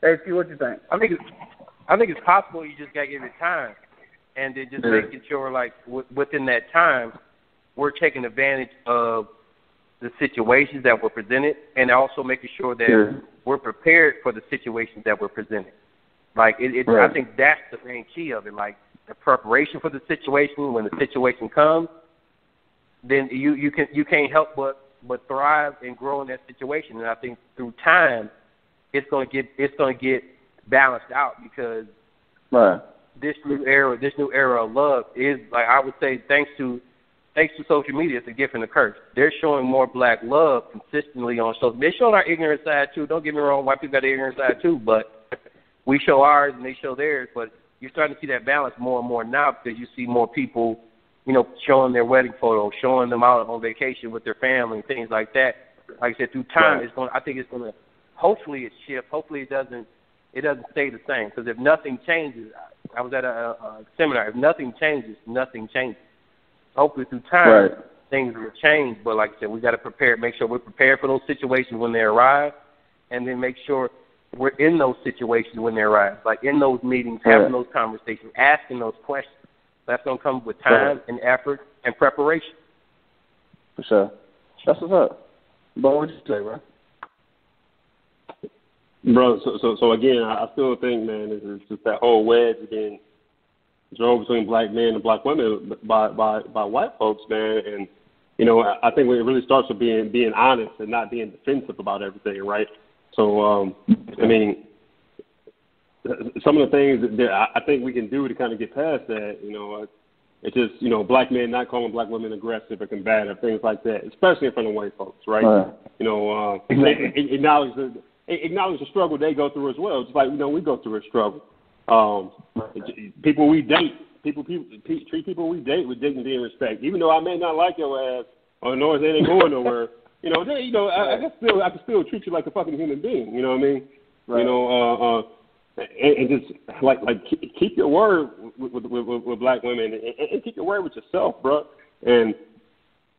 HQ, what you think? I think it's possible. You just gotta give it time, and then just making sure, like within that time, we're taking advantage of the situations that were presented, and also making sure that we're prepared for the situations that were presented. Like I think that's the main key of it. Like the preparation for the situation. When the situation comes, then you can't help but thrive and grow in that situation. And I think through time, it's going to get balanced out, because this new era of love is, like I would say, thanks to social media, it's a gift and a curse. They're showing more black love consistently on social. They're showing our ignorant side too. Don't get me wrong, white people got the ignorant side too, but we show ours and they show theirs. But you're starting to see that balance more and more now, because you see more people, showing their wedding photos, showing them out on vacation with their family, things like that. Like I said, through time, I think it's going to, hopefully it shifts. Hopefully it doesn't stay the same. Because if nothing changes, I was at a seminar. If nothing changes, nothing changes. Hopefully through time, things will change. But like I said, we got to prepare, make sure we're prepared for those situations when they arrive, and then make sure we're in those situations when they arrive. Like in those meetings, having those conversations, asking those questions. That's going to come with time and effort and preparation. For sure. That's what's up. Bo, what you say, bro? Bro, so again, I still think, man, it's just that whole wedge being drove between black men and black women by white folks, man. And, I think it really starts with being honest and not being defensive about everything, right? So, I mean, some of the things that I think we can do to kind of get past that, it's just, black men not calling black women aggressive or combative, things like that, especially in front of white folks, right? Acknowledge the struggle they go through as well, just like, we go through a struggle. People we date, treat people we date with dignity and respect. Even though I may not like your ass or know they ain't going nowhere, I can still treat you like a fucking human being. You know what I mean? Right. And just like keep your word with black women, and keep your word with yourself, bro. And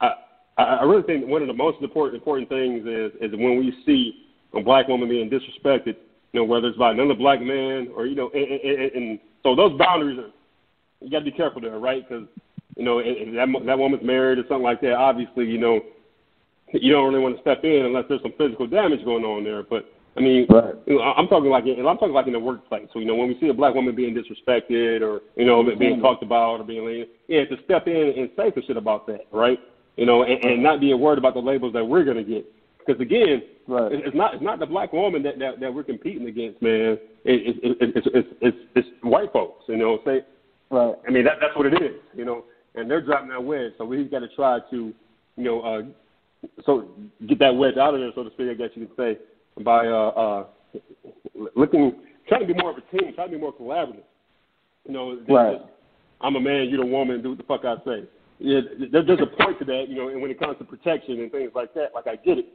I really think one of the most important things is when we see a black woman being disrespected, whether it's by another black man or and so those boundaries you got to be careful there, right? Because if that woman's married or something like that, obviously you don't really want to step in unless there's some physical damage going on there, but. I mean, I'm talking like in the workplace. So, when we see a black woman being disrespected or, being talked about or being, to step in and say some shit about that, right? And not being worried about the labels that we're going to get. Because, again, it's not the black woman that we're competing against, man. It's white folks, say. Right. I mean, that's what it is, and they're dropping that wedge. So we've got to try to, so get that wedge out of there, so to speak, I guess you could say, by trying to be more of a team, trying to be more collaborative. Right. I'm a man, you're a woman, do what the fuck I say. Yeah, there's a point to that, and when it comes to protection and things like that, like I get it.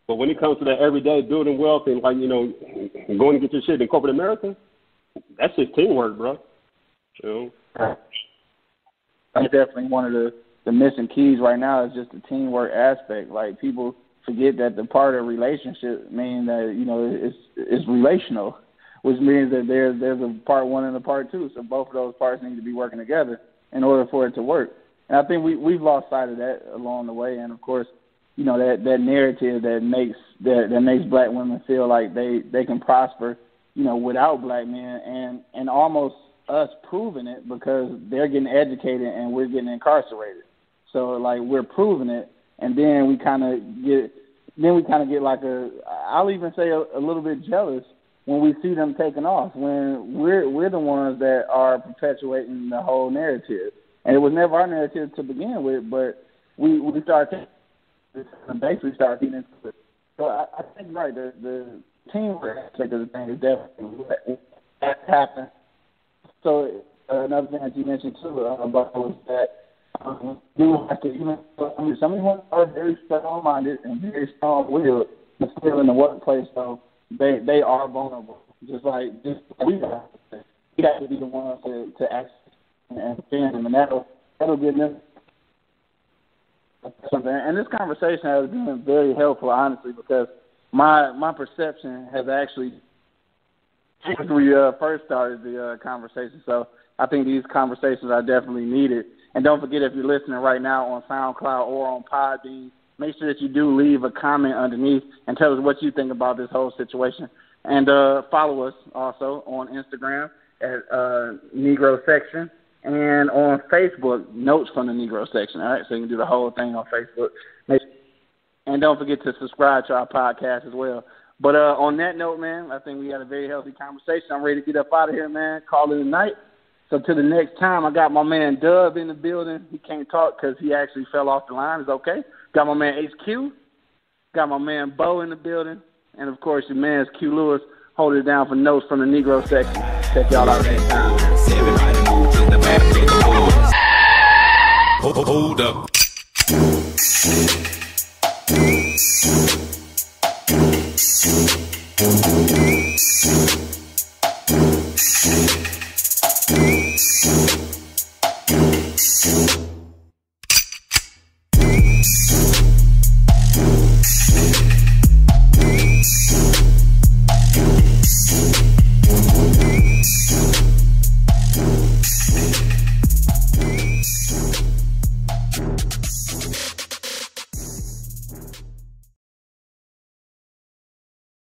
But when it comes to that everyday building wealth and going to get your shit in corporate America, that's just teamwork, bro. That's definitely one of the missing keys right now is just the teamwork aspect. Like, people forget that the part of relationship means that, it's relational, which means that there's a part one and a part two. So both of those parts need to be working together in order for it to work. And I think we've lost sight of that along the way. And of course, that narrative that makes black women feel like they can prosper, without black men, and almost us proving it because they're getting educated and we're getting incarcerated. So like we're proving it, and then we kind of get like I'll even say a little bit jealous when we see them taking off, when we're the ones that are perpetuating the whole narrative. And it was never our narrative to begin with, but we started basically start getting into it. So I think right, the teamwork aspect of the thing is definitely that happened. So another thing that you mentioned too about was that you have to, some of them are very strong-minded and very strong-willed, but still in the workplace, so they are vulnerable. Just like we have to be the ones to act and defend them, and that'll get them something. And this conversation has been very helpful, honestly, because my perception has actually since we first started the conversation. So I think these conversations are definitely needed. And don't forget, if you're listening right now on SoundCloud or on Podbean, make sure that you do leave a comment underneath and tell us what you think about this whole situation. And follow us also on Instagram at Negro Section and on Facebook, Notes from the Negro Section. All right, so you can do the whole thing on Facebook. And don't forget to subscribe to our podcast as well. But on that note, man, I think we had a very healthy conversation. I'm ready to get up out of here, man. Call it a night. So till the next time, I got my man DUbb in the building. He can't talk because he actually fell off the line. It's okay. Got my man HQ. Got my man Bo in the building. And, of course, your man's Q.Lewis holding it down for Notes from the Negro Section. Check y'all out next time. Hold up.